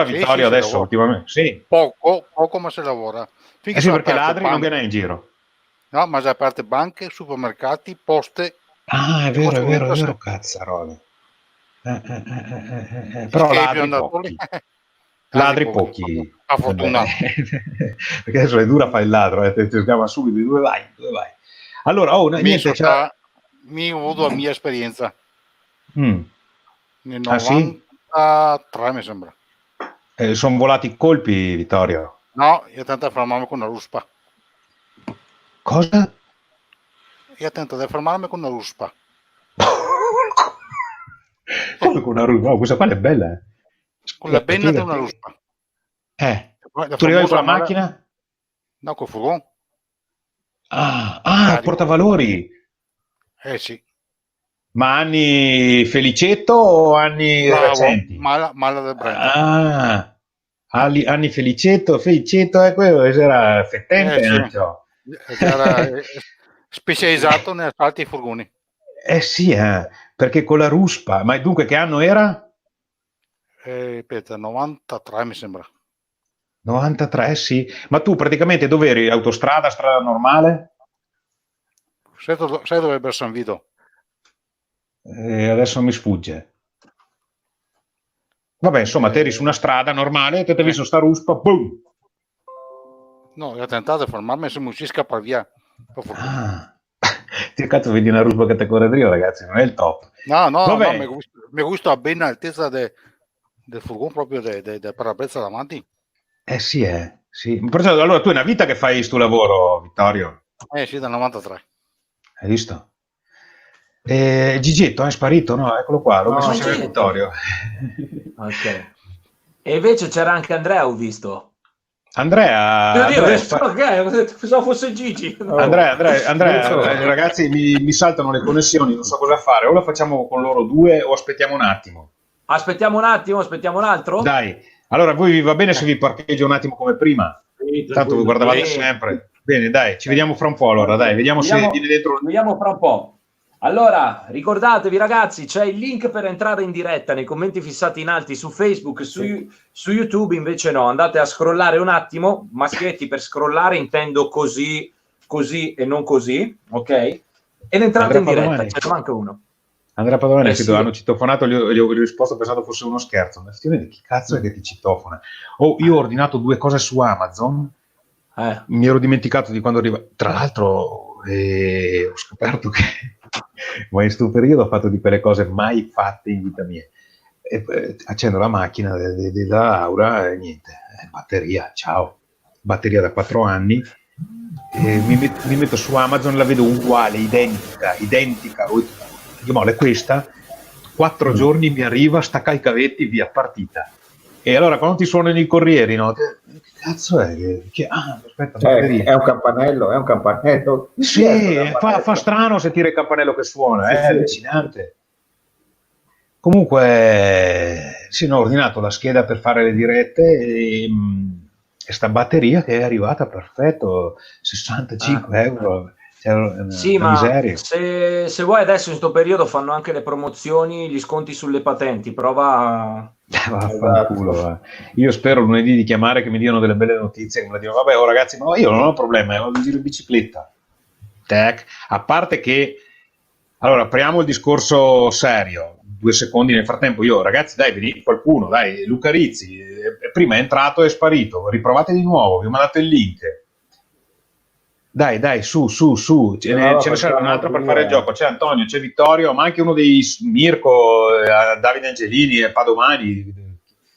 Vittorio adesso ultimamente? Sì. Poco, ma se lavora. Sì, perché ladri non viene in giro. No, ma si aperte banche, supermercati, poste. Ah, è vero, cazzarole. Però ladri pochi. A fortuna. Perché adesso è dura fare il ladro, ti chiama subito, dove vai? Allora, mi ho avuto la mia esperienza. Nel 93 mi sembra. Sono volati i colpi, Vittorio? No, io tento di fermarmi con una ruspa. Cosa? Io tento di fermarmi con una ruspa. Come con una ruspa? No, questa qua è bella. Con la benna di una ruspa. Tu arrivavi con la macchina? No, col furgone. Ah, portavalori. Sì. Ma anni Felicetto o anni recenti? Mala del Brenta. Ah, anni Felicetto, quello era fettente. Sì. Era specializzato nei asfalti e furgoni. Sì, perché con la ruspa. Ma dunque che anno era? Aspetta, 93 mi sembra. 93, sì. Ma tu praticamente dove eri? Autostrada, strada normale? Sai dove è San Vito? Adesso mi sfugge. Vabbè, insomma, te eri su una strada normale, te hai visto sta ruspa, boom! No, ho tentato di fermarmi, se mi si scappa via. Ti cazzo vedi una ruspa categoria, ragazzi, non è il top. No, mi gusta bene l'altezza del furgone, proprio del parabrezza davanti. Sì. Però, allora tu è una vita che fai sto lavoro, Vittorio? Sì, dal 93. Hai visto? Gigetto è sparito, no? Eccolo qua, l'ho messo insieme a Vittorio. Ok. E invece c'era anche Andrea, ho visto. Andrea, pensavo fosse Gigi. Andrea, ragazzi, mi saltano le connessioni, non so cosa fare. O la facciamo con loro due o aspettiamo un attimo. Aspettiamo un altro? Dai, allora voi vi va bene se vi parcheggio un attimo come prima? Tanto vi guardavate sempre. Bene, dai, ci vediamo fra un po' allora, dai, vediamo se viene dentro. Vediamo fra un po'. Allora, ricordatevi ragazzi, c'è il link per entrare in diretta nei commenti fissati in alto su Facebook, su YouTube invece no, andate a scrollare un attimo, maschietti, per scrollare intendo così e non così, ok? Ed entrate in diretta, ce ne manca uno. Andrea Padovani sì. hanno citofonato, gli ho risposto pensando fosse uno scherzo, ma effettivamente chi cazzo è che ti citofona? Io ho ordinato 2 cose su Amazon, mi ero dimenticato di quando arriva, tra l'altro ho scoperto che ma in questo periodo ho fatto di quelle cose mai fatte in vita mia. Accendo la macchina della Laura e niente, batteria, ciao, batteria da 4 anni, mi metto su Amazon, la vedo uguale, identica, io mole questa, 4 giorni mi arriva, stacca i cavetti, via, partita. E allora quando ti suonano i corrieri, no? Che cazzo è? Aspetta, è un campanello. Sì, fa strano sentire il campanello che suona, è allucinante. Comunque, ho ordinato la scheda per fare le dirette e sta batteria che è arrivata perfetto, 65 euro. Sì, ma se vuoi adesso in questo periodo fanno anche le promozioni, gli sconti sulle patenti, prova Vaffanculo. Io spero lunedì di chiamare che mi diano delle belle notizie, che mi dicono vabbè ragazzi, ma io non ho problema, vado in giro in bicicletta. A parte che allora apriamo il discorso serio, 2 secondi nel frattempo. Io ragazzi dai, vedi qualcuno, dai, Luca Rizzi prima è entrato e è sparito, riprovate di nuovo, vi ho mandato il link. Dai, su, ce ne serve un altro per fare il gioco. C'è Antonio, c'è Vittorio, ma anche uno dei Mirko, Davide Angelini e Padomani.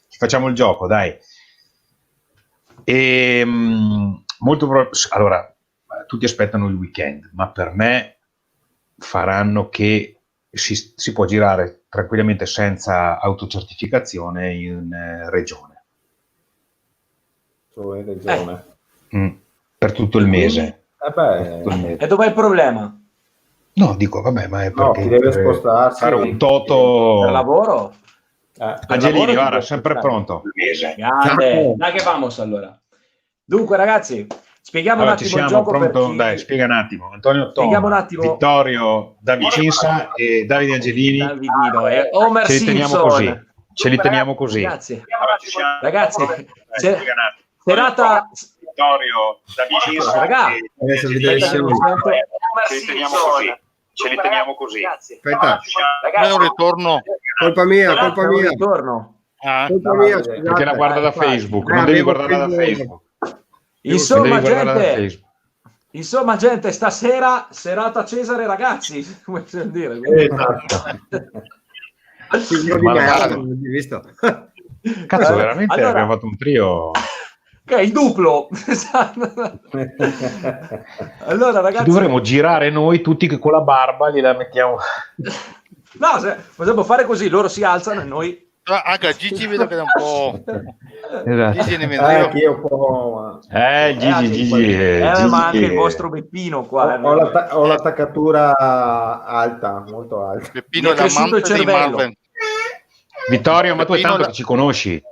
Ci facciamo il gioco, dai. Allora, tutti aspettano il weekend, ma per me faranno che si può girare tranquillamente senza autocertificazione in regione. Per tutto il mese. E dov'è il problema? No, dico, vabbè, ma è perché chi deve spostarsi, fare un toto per lavoro? Angelini, guarda, sempre pronto. Grande. Dai che vamos allora. Dunque ragazzi, spieghiamo un attimo il gioco. Dai, spiega un attimo. Antonio Tom, Vittorio da Vicenza e Davide Angelini. Davidino e Homer Simpson. Ce li teniamo così. Ragazzi, serata Vittorio da Vicenza. Ragazzi, ce li teniamo così. Aspetta, ragazzi, ritorno. Colpa mia. Ritorno. Colpa mia, perché la guarda da Facebook, non devi guardarla da Facebook. Insomma, gente, stasera serata Cesare, ragazzi, come si dire. Visto? Cazzo, veramente allora, abbiamo fatto un trio. Che è il duplo. Allora, ragazzi, dovremmo girare noi tutti che con la barba gliela mettiamo. No, possiamo fare così, loro si alzano e noi. Anche Gigi vedo che è un po'. Esatto. Gigi ne Gigi. Ma anche il vostro Beppino qua. Ho l'attaccatura alta, molto alta. Beppino è l'amante di Marvel. Vittorio, ma tu è tanto che ci conosci.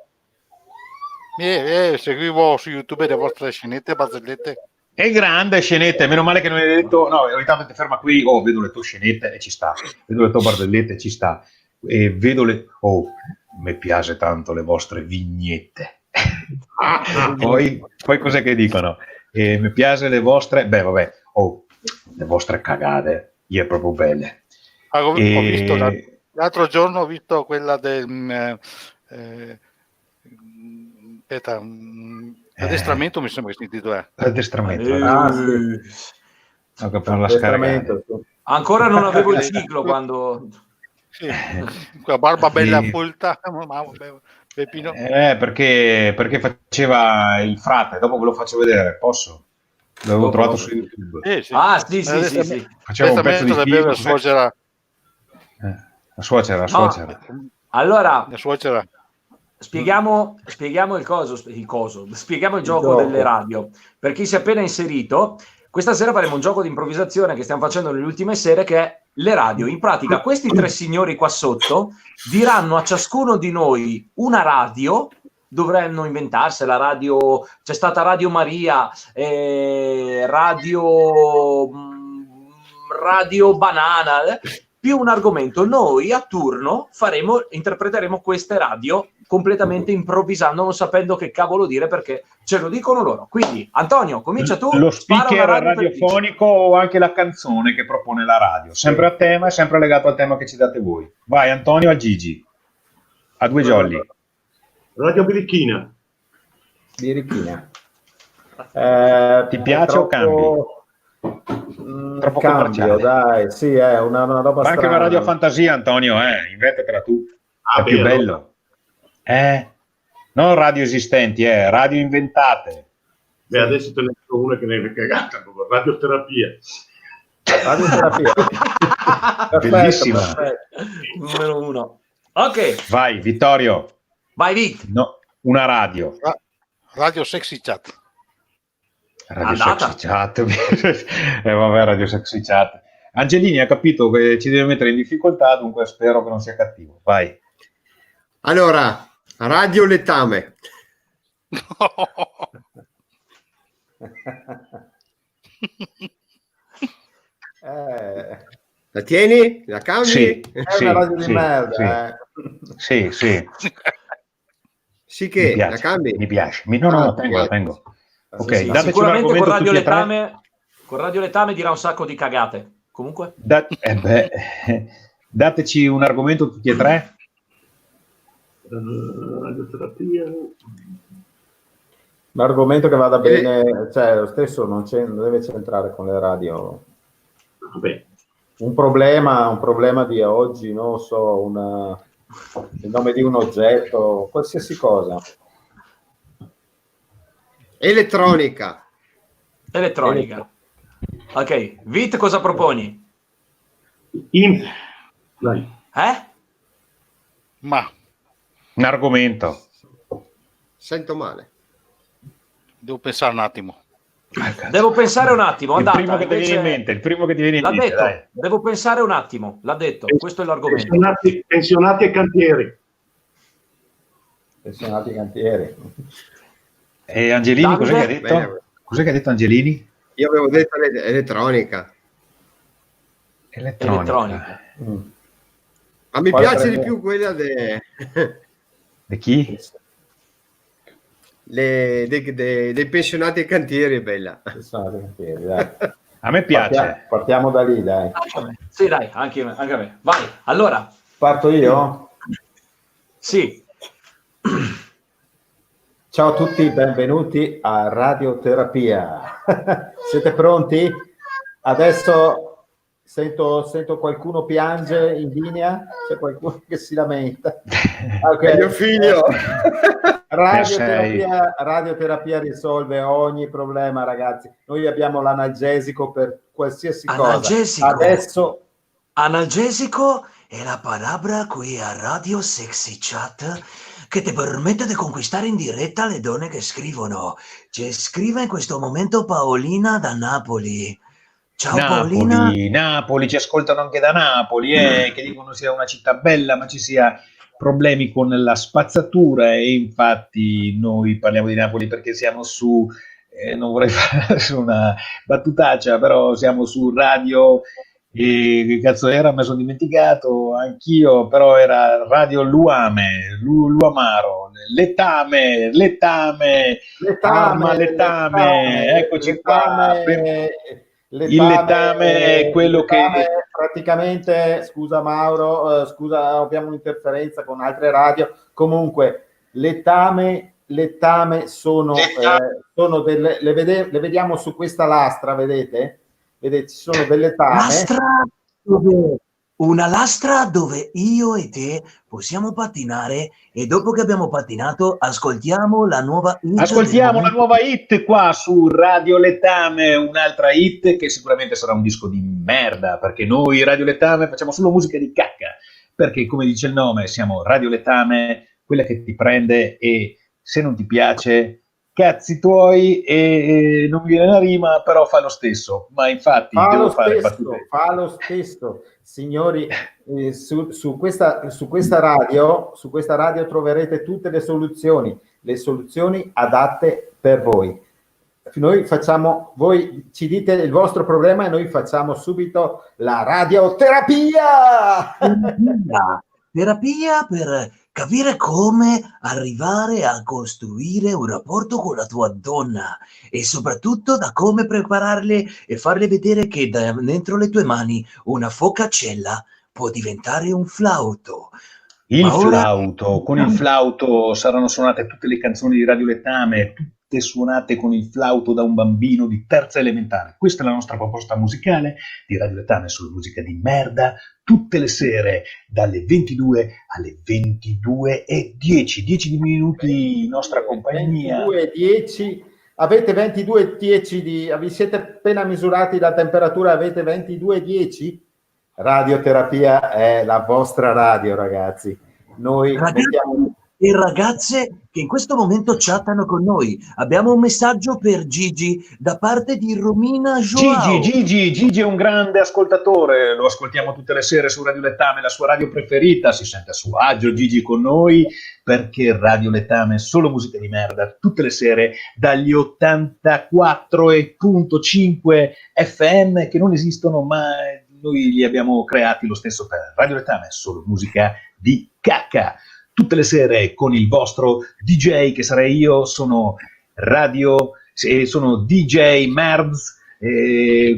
Seguivo su YouTube le vostre scenette, barzellette. È grande scenette, meno male che non hai detto no, ogni tanto ti ferma qui, vedo le tue scenette e ci sta, vedo le tue barzellette e ci sta, e vedo mi piace tanto le vostre vignette. Poi cos'è che dicono? Mi piace le vostre, le vostre cagate, è proprio belle. Ho visto l'altro giorno, ho visto quella del addestramento, mi sembra che si intitola. Addestramento. Ancora non avevo il ciclo quando. Sì, quella barba bella folta. Peppino. Perché faceva il frate, dopo ve lo faccio vedere, posso? L'avevo trovato su YouTube. Sì. Sì. Faceva un pezzo di film. La suocera. La suocera. Allora, la suocera. Spieghiamo il coso, spieghiamo il gioco delle radio. Per chi si è appena inserito, questa sera faremo un gioco di improvvisazione che stiamo facendo nelle ultime sere, che è le radio. In pratica questi 3 signori qua sotto diranno a ciascuno di noi una radio, dovranno inventarsi la radio, c'è stata Radio Maria, Radio Radio Banana, più un argomento. Noi a turno interpreteremo queste radio completamente improvvisando, non sapendo che cavolo dire, perché ce lo dicono loro. Quindi Antonio, comincia tu. Lo spara speaker una radio radiofonico o anche la canzone che propone la radio, sempre a tema e sempre legato al tema che ci date voi. Vai Antonio a Gigi, a due jolly. Radio Birichina. Birichina. Ti piace o cambi? Troppo Cambio, commerciale. dai, sì, è una roba Ma anche strana. una radio a fantasia, Antonio, inventatela tu. È più bello. Non radio esistenti, radio inventate. Beh, adesso te ne dico una che ne è cagata, radioterapia. Radioterapia. Bellissima. Perfetto. numero 1. Ok, Vai, Vittorio. vai Vit. No, una radio. Radio Sexy Chat. Radio Andata. Sexy Chat. Vabbè, Radio Sexy Chat. Angelini ha capito che ci deve mettere in difficoltà, dunque spero che non sia cattivo. Vai. Allora, Radio Letame. La tieni? La cambi? Sì, È una radio di sì, merda. sì. Sì. Sì Mi che piace, la cambi? mi piace. No, tengo. Ok, Sì, dateci un Sicuramente con argomento Radio tutti e tre. Letame dirà un sacco di cagate. Comunque, Dateci un argomento tutti e tre. Radioterapia. L'argomento che vada bene, cioè lo stesso non deve c'entrare con le radio. Vabbè. Un problema di oggi, non so, il nome di un oggetto, qualsiasi cosa. Elettronica. elettronica. Ok, Vit, cosa proponi? Dai. Ma Un argomento. Sento male. devo pensare un attimo. Devo pensare un attimo, Il andata. primo che ti viene in mente, L'ha detto, dai. devo pensare un attimo, l'ha detto, questo è l'argomento. Pensionati e cantieri. Pensionati i cantieri. E Angelini, Davide? cos'è che ha detto? Bene. Cos'è che ha detto Angelini? Io avevo detto elettronica. Elettronica. Ma mi Quale piace di prende? più quella E chi? dei pensionati e cantieri, è bella. Pensionati i cantieri, dai. A me piace. Partiamo da lì, dai. Sì, dai, anche a me. Vai, allora, Parto io? sì, Ciao a tutti, benvenuti a Radioterapia. Siete pronti? Adesso sento qualcuno piange in linea, c'è qualcuno che si lamenta. Ok. È mio figlio. Radioterapia risolve ogni problema, ragazzi. Noi abbiamo l'analgesico per qualsiasi Analgesico. cosa. Adesso Analgésico è la palabra qui a Radio Sexy Chat che ti permette di conquistare in diretta le donne che scrivono. Ci scrive in questo momento Paolina da Napoli. Ciao Paolina. Napoli, ci ascoltano anche da Napoli, che dicono sia una città bella, ma ci sia problemi con la spazzatura, e infatti noi parliamo di Napoli perché siamo su, non vorrei fare una battutaccia, però siamo su radio, che cazzo era? Mi sono dimenticato anch'io, però era Radio Luame, Luamaro, Letame, Arma Letame, eccoci qua. Il letame è quello che praticamente, scusa Mauro, scusa, abbiamo un'interferenza con altre radio. Comunque, letame sono delle, le vediamo su questa lastra, vedete? Vedete, ci sono delle tame. Una lastra dove io e te possiamo pattinare, e dopo che abbiamo pattinato ascoltiamo la nuova hit. Ascoltiamo la nuova hit qua su Radio Letame, un'altra hit che sicuramente sarà un disco di merda, perché noi Radio Letame facciamo solo musica di cacca, perché come dice il nome siamo Radio Letame, quella che ti prende e se non ti piace cazzi tuoi, e non mi viene la rima, però fa lo stesso. Ma infatti devo fare battute. Fa lo stesso, signori. Su questa radio troverete tutte le soluzioni adatte per voi. noi facciamo, voi ci dite il vostro problema e noi facciamo subito la radioterapia. Terapia per capire come arrivare a costruire un rapporto con la tua donna e soprattutto da come prepararle e farle vedere che dentro le tue mani una focaccella può diventare un flauto. Il flauto, con il flauto saranno suonate tutte le canzoni di Radio Letame, tutte suonate con il flauto da un bambino di terza elementare. Questa è la nostra proposta musicale di Radio Letame sulla musica di merda, tutte le sere dalle 22 alle 22:10, 10 minuti in nostra compagnia. 22:10, avete 22:10 vi siete appena misurati la temperatura, avete 22:10? Radioterapia è la vostra radio, ragazzi. Noi mettiamo... e ragazze che in questo momento chattano con noi. Abbiamo un messaggio per Gigi da parte di Romina Joao. Gigi è un grande ascoltatore, lo ascoltiamo tutte le sere su Radio Letame, la sua radio preferita, si sente a suo agio Gigi con noi, perché Radio Letame è solo musica di merda, tutte le sere dagli 84.5 FM che non esistono, ma noi li abbiamo creati lo stesso per Radio Letame, è solo musica di cacca. Tutte le sere con il vostro DJ, che sarei io, sono DJ Merz,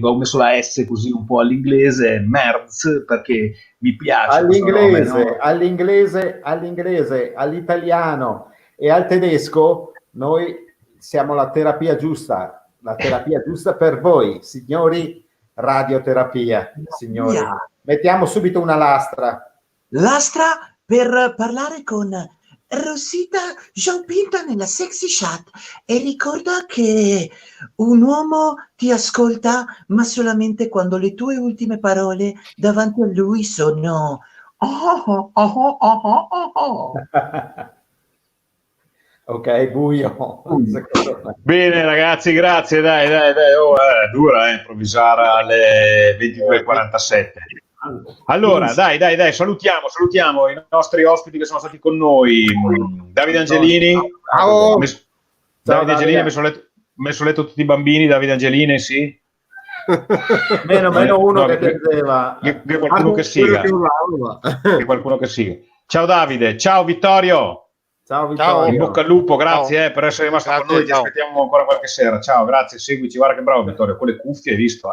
ho messo la S così un po' all'inglese, Merz, perché mi piace. All'inglese, all'italiano e al tedesco, noi siamo la terapia giusta per voi, signori. Radioterapia, signori. Mettiamo subito una lastra. Lastra per parlare con Rosita Giampinta nella Sexy Chat e ricorda che un uomo ti ascolta ma solamente quando le tue ultime parole davanti a lui sono Ok, buio. Bene ragazzi, grazie, dai. Dura improvvisare alle 22:47. Allora, dai, salutiamo i nostri ospiti che sono stati con noi. Davide Angelini. Ciao. Davide Angelini, ha messo a letto tutti i bambini, Davide Angelini, sì. Meno uno che piangeva. Che qualcuno che siga. Ciao Davide, ciao Vittorio. Ciao Vittorio. In bocca al lupo, grazie per essere rimasto con noi, ti aspettiamo ancora qualche sera. Ciao, grazie, seguici, guarda che bravo Vittorio, con le cuffie hai visto.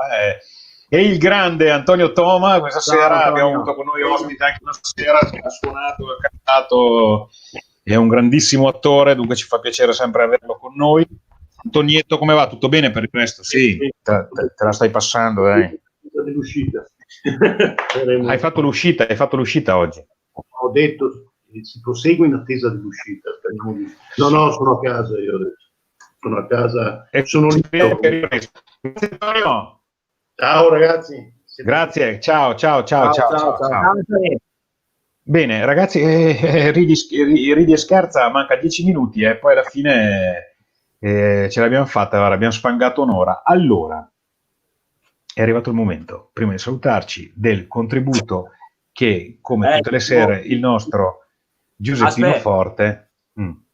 E il grande Antonio Toma, questa sera abbiamo avuto con noi ospite anche una sera, che ha suonato, ha cantato, è un grandissimo attore, dunque ci fa piacere sempre averlo con noi. Antonietto, come va? Tutto bene per il resto? Sì, te la stai passando, dai. Dell'uscita. Hai fatto l'uscita oggi? Ho detto si prosegue in attesa dell'uscita. No, sono a casa, io adesso. Sono a casa e sono lì. Ciao ragazzi. Grazie, ciao. Bene, ragazzi, ridi e scherza, manca 10 minuti e poi alla fine ce l'abbiamo fatta, guarda, abbiamo sfangato un'ora. Allora, è arrivato il momento, prima di salutarci, del contributo che, come tutte le sere, il nostro Giuseppino Forte.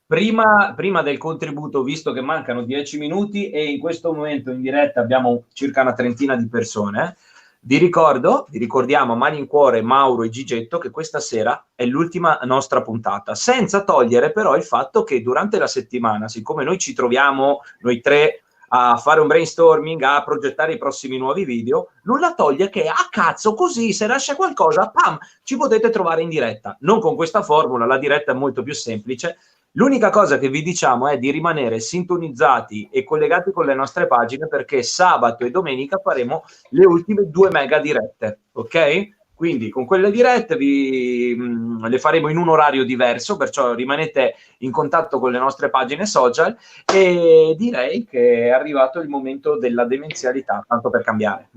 Prima del contributo, visto che mancano 10 minuti e in questo momento in diretta abbiamo circa una trentina di persone, vi ricordiamo a mani in cuore Mauro e Gigetto che questa sera è l'ultima nostra puntata, senza togliere però il fatto che durante la settimana, siccome noi ci troviamo, noi tre, a fare un brainstorming, a progettare i prossimi nuovi video, nulla toglie che a cazzo così se nasce qualcosa, pam, ci potete trovare in diretta. Non con questa formula, la diretta è molto più semplice. L'unica cosa che vi diciamo è di rimanere sintonizzati e collegati con le nostre pagine, perché sabato e domenica faremo le ultime 2 mega dirette, ok? Quindi con quelle dirette le faremo in un orario diverso, perciò rimanete in contatto con le nostre pagine social e direi che è arrivato il momento della demenzialità, tanto per cambiare.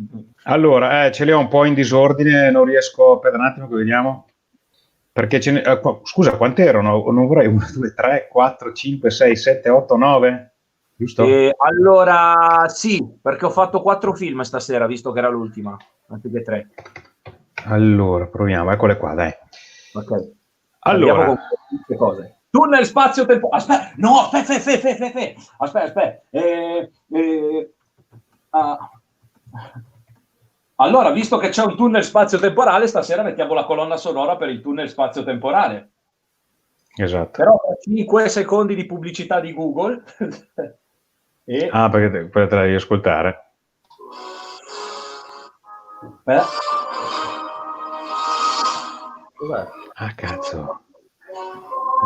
Allora, ce li ho un po' in disordine, non riesco, per un attimo che vediamo, perché scusa, quante erano? Non vorrei 1, 2, 3, 4, 5, 6, 7, 8, 9, giusto? Allora, sì, perché ho fatto 4 film stasera, visto che era l'ultima, anziché 3. Allora, proviamo, eccole qua, dai. Ok. Allora, con queste cose. Tunnel spazio-tempo. Aspetta. Allora, visto che c'è un tunnel spazio-temporale, stasera mettiamo la colonna sonora per il tunnel spazio-temporale. Esatto. Però 5 secondi di pubblicità di Google. Perché te la devi ascoltare. Ah, cazzo.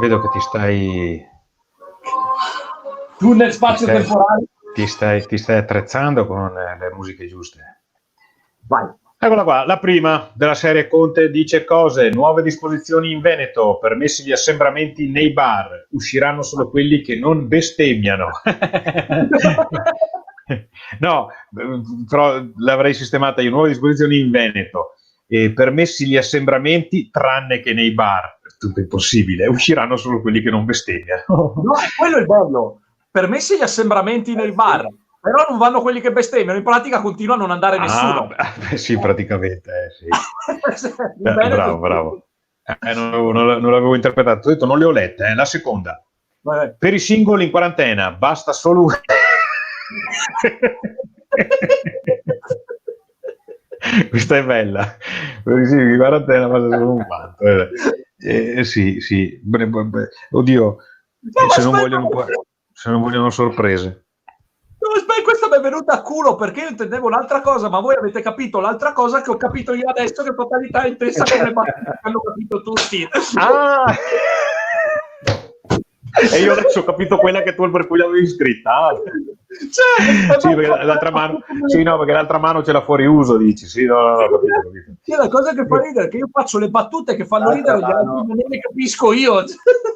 Vedo che ti stai... Tunnel spazio-temporale. Ti stai attrezzando con le musiche giuste. Vai. Eccola qua, la prima della serie Conte dice cose, nuove disposizioni in Veneto, permessi gli assembramenti nei bar, usciranno solo quelli che non bestemmiano. No, però l'avrei sistemata io, nuove disposizioni in Veneto, permessi gli assembramenti tranne che nei bar, tutto impossibile, usciranno solo quelli che non bestemmiano. No, quello è il bello, permessi gli assembramenti nei bar. Però non vanno quelli che bestemmiano, in pratica continua a non andare nessuno. Sì, praticamente, sì. Bravo. Non l'avevo interpretato, ho detto non le ho lette, la seconda. Vai. Per i singoli in quarantena, basta solo... Questa è bella. Per i singoli in quarantena, basta solo un quanto. Sì. Oddio, se non vogliono sorprese. Questa mi è venuta a culo perché io intendevo un'altra cosa, ma voi avete capito l'altra cosa che ho capito io adesso, che totalità è intesa come battute hanno capito tutti. E io adesso ho capito quella che tu per cui l'avevi scritta. Sì, perché l'altra mano, perché l'altra mano ce l'ha fuori uso, dici. Sì, no, capito. Sì, la cosa che fa ridere è che io faccio le battute che fanno ridere, non ne capisco io.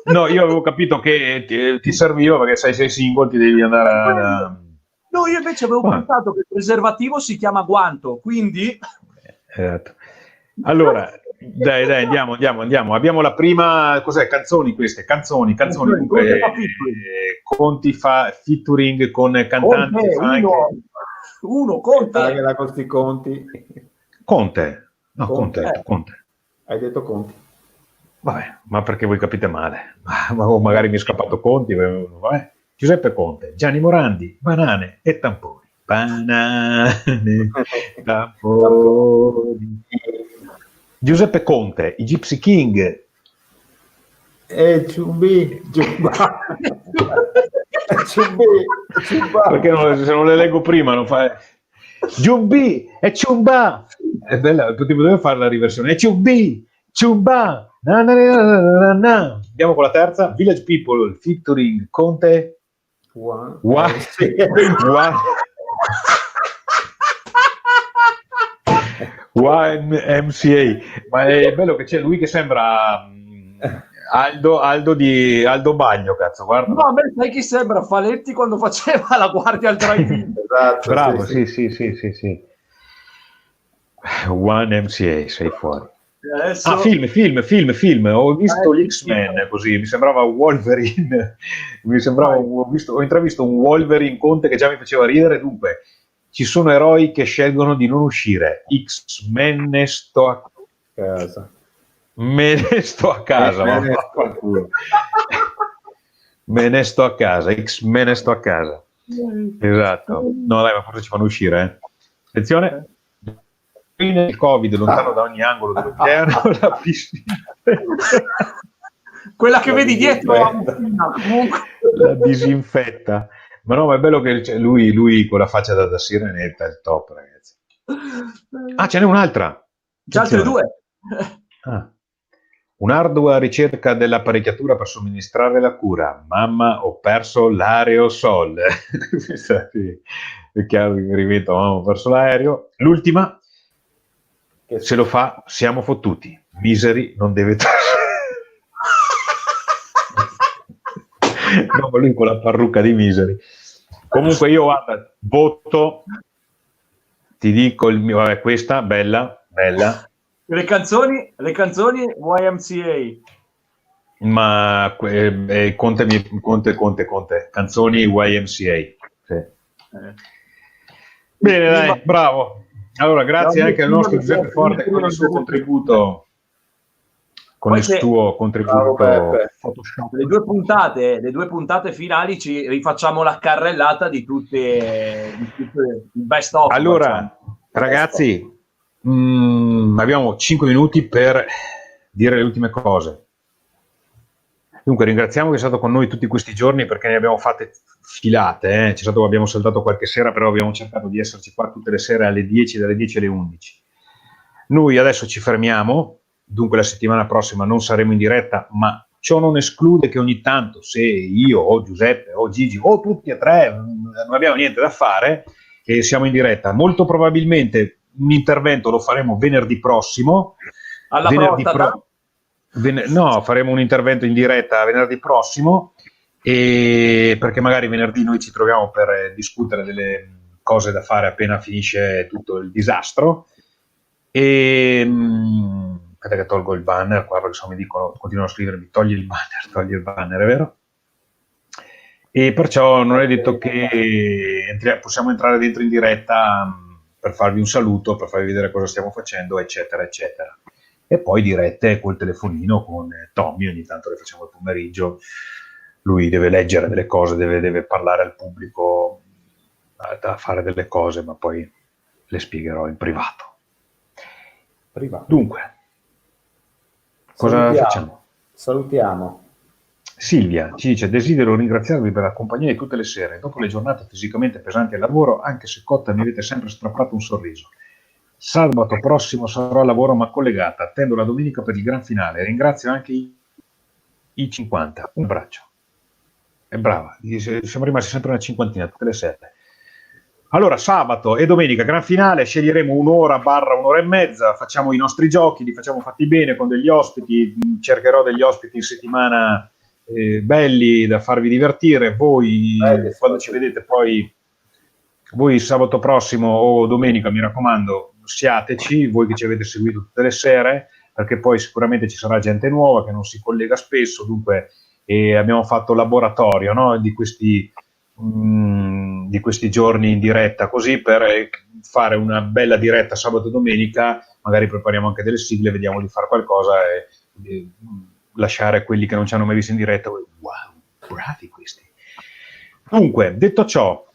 No, io avevo capito che ti serviva perché sei single, ti devi andare a... No, io invece avevo pensato che il preservativo si chiama guanto, quindi... Esatto. Allora, dai, andiamo. Abbiamo la prima, cos'è? Canzoni queste, canzoni. Comunque, Conti fa featuring con cantanti. Conte. Che la costi Conti. Conte. No, Conte. Hai detto Conti. Vabbè, ma perché voi capite male? Magari mi è scappato Conti, vabbè. Giuseppe Conte, Gianni Morandi, banane e tamponi. Banane, tamponi. Giuseppe Conte, i Gypsy King. Ciumbi. Perché se non le leggo prima non fa... Giumbi e Ciumba. È bella, potevo fare la riversione. Ciumbi, Ciumba. Andiamo con la terza. Village People, featuring Conte. YMCA, ma è bello che c'è lui che sembra Aldo Bagno, cazzo, guarda. No, a me sai chi sembra? Faletti quando faceva la guardia al drive-in. Esatto, bravo, sì. YMCA, sei fuori. Adesso... film. Ho visto X-Men così, mi sembrava Wolverine. Ho intravisto un Wolverine Conte che già mi faceva ridere. Dunque, ci sono eroi che scelgono di non uscire. X-Men ne sto a casa. Me ne sto a casa. Me ne sto a casa. X-Men ne sto a casa. Esatto. No, dai, ma forse ci fanno uscire. Attenzione. Il Covid lontano da ogni angolo dell'interno, la piscina. Quella che vedi dietro la disinfetta. Ma no, ma è bello che lui con la faccia da sirenetta è il top, ragazzi. Ce n'è un'altra. Già altre due. Un'ardua ricerca dell'apparecchiatura per somministrare la cura. Mamma, ho perso l'aerosol. È chiaro che ripeto, ho perso l'aereo. L'ultima. Se lo fa, siamo fottuti. Misery non deve... No, ma lui con la parrucca di Misery. Comunque io, guarda, voto, ti dico il mio... Vabbè, questa, bella. Le canzoni YMCA. Ma Conte. Canzoni YMCA. Sì. Bene, dai, bravo. Allora, grazie anche al nostro Giuseppe Forte con il suo contributo con Poi il se- suo Bravo, contributo Beppe. Photoshop. le due puntate finali ci rifacciamo la carrellata di tutte il best of. facciamo. Allora, ragazzi, abbiamo 5 minuti per dire le ultime cose. Dunque, ringraziamo che è stato con noi tutti questi giorni perché ne abbiamo fatte filate. Abbiamo saltato qualche sera, però abbiamo cercato di esserci qua tutte le sere alle 10, dalle 10 alle 11. Noi adesso ci fermiamo, dunque la settimana prossima non saremo in diretta, ma ciò non esclude che ogni tanto, se io o Giuseppe o Gigi o tutti e tre non abbiamo niente da fare e siamo in diretta, molto probabilmente un intervento lo faremo venerdì prossimo. Alla prostata? No, faremo un intervento in diretta venerdì prossimo, perché magari venerdì noi ci troviamo per discutere delle cose da fare appena finisce tutto il disastro. Aspetta che tolgo il banner, guarda che mi dicono, continuano a scrivermi, togli il banner, è vero? E perciò non è detto che possiamo entrare dentro in diretta per farvi un saluto, per farvi vedere cosa stiamo facendo, eccetera, eccetera. E poi dirette col telefonino con Tommy, ogni tanto le facciamo il pomeriggio, lui deve leggere delle cose, deve parlare al pubblico, da fare delle cose, ma poi le spiegherò in privato. Dunque, cosa facciamo? Salutiamo. Silvia ci dice: desidero ringraziarvi per la compagnia di tutte le sere. Dopo le giornate fisicamente pesanti al lavoro, anche se cotta, mi avete sempre strappato un sorriso. Sabato prossimo sarò al lavoro ma collegata. Attendo la domenica per il gran finale. Ringrazio anche i 50. Un abbraccio. È brava. Siamo rimasti sempre una cinquantina tutte le sere. Allora, sabato e domenica, gran finale, sceglieremo un'ora / un'ora e mezza, facciamo i nostri giochi, li facciamo fatti bene con degli ospiti, cercherò degli ospiti in settimana belli da farvi divertire. Voi, quando ci vedete poi, voi sabato prossimo o domenica, mi raccomando, siateci, voi che ci avete seguito tutte le sere, perché poi sicuramente ci sarà gente nuova che non si collega spesso, dunque abbiamo fatto laboratorio, no, di questi giorni in diretta, così per fare una bella diretta sabato e domenica, magari prepariamo anche delle sigle, vediamo di fare qualcosa e lasciare quelli che non ci hanno mai visto in diretta. Wow, bravi questi. Dunque, detto ciò,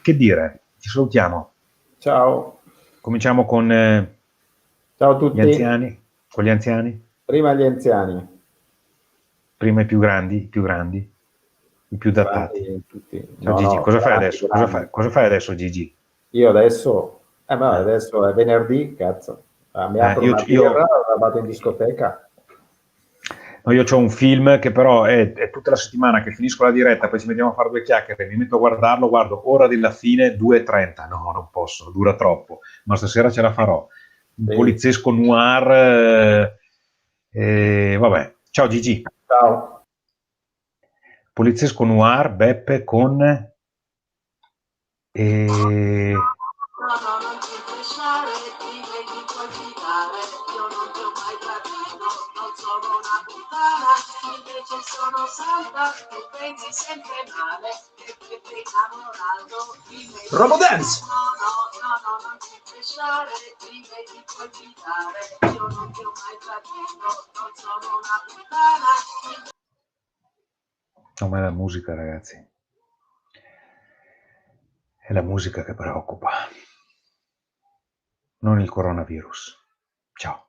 che dire, ci salutiamo. Ciao. Cominciamo con Ciao a tutti. gli anziani, con gli anziani. Prima gli anziani. Prima i più grandi, i più datati. Ciao, No, Gigi, no, cosa fai grandi, adesso? grandi. Cosa fai adesso, Gigi? Io adesso, adesso è venerdì, cazzo. Mi apro una birra, vado in discoteca. No, io ho un film che però è tutta la settimana che finisco la diretta, poi ci mettiamo a fare due chiacchiere, mi metto a guardarlo, guardo ora della fine 2:30. No, non posso, dura troppo, ma stasera ce la farò. Un poliziesco noir. Vabbè, ciao Gigi. Ciao. Poliziesco noir, Beppe con No, non ti lasciare, ti vedi puoi fidare, io non ti ho mai tradito, non sono una puttana, invece sono santa, tu pensi sempre male, perché sei innamorato di me. Robodance! No, non ti lasciare, ti vedi puoi fidare, io non ti ho mai tradito, non sono una puttana. No, ma è la musica, ragazzi. È la musica che preoccupa, non il coronavirus. Ciao.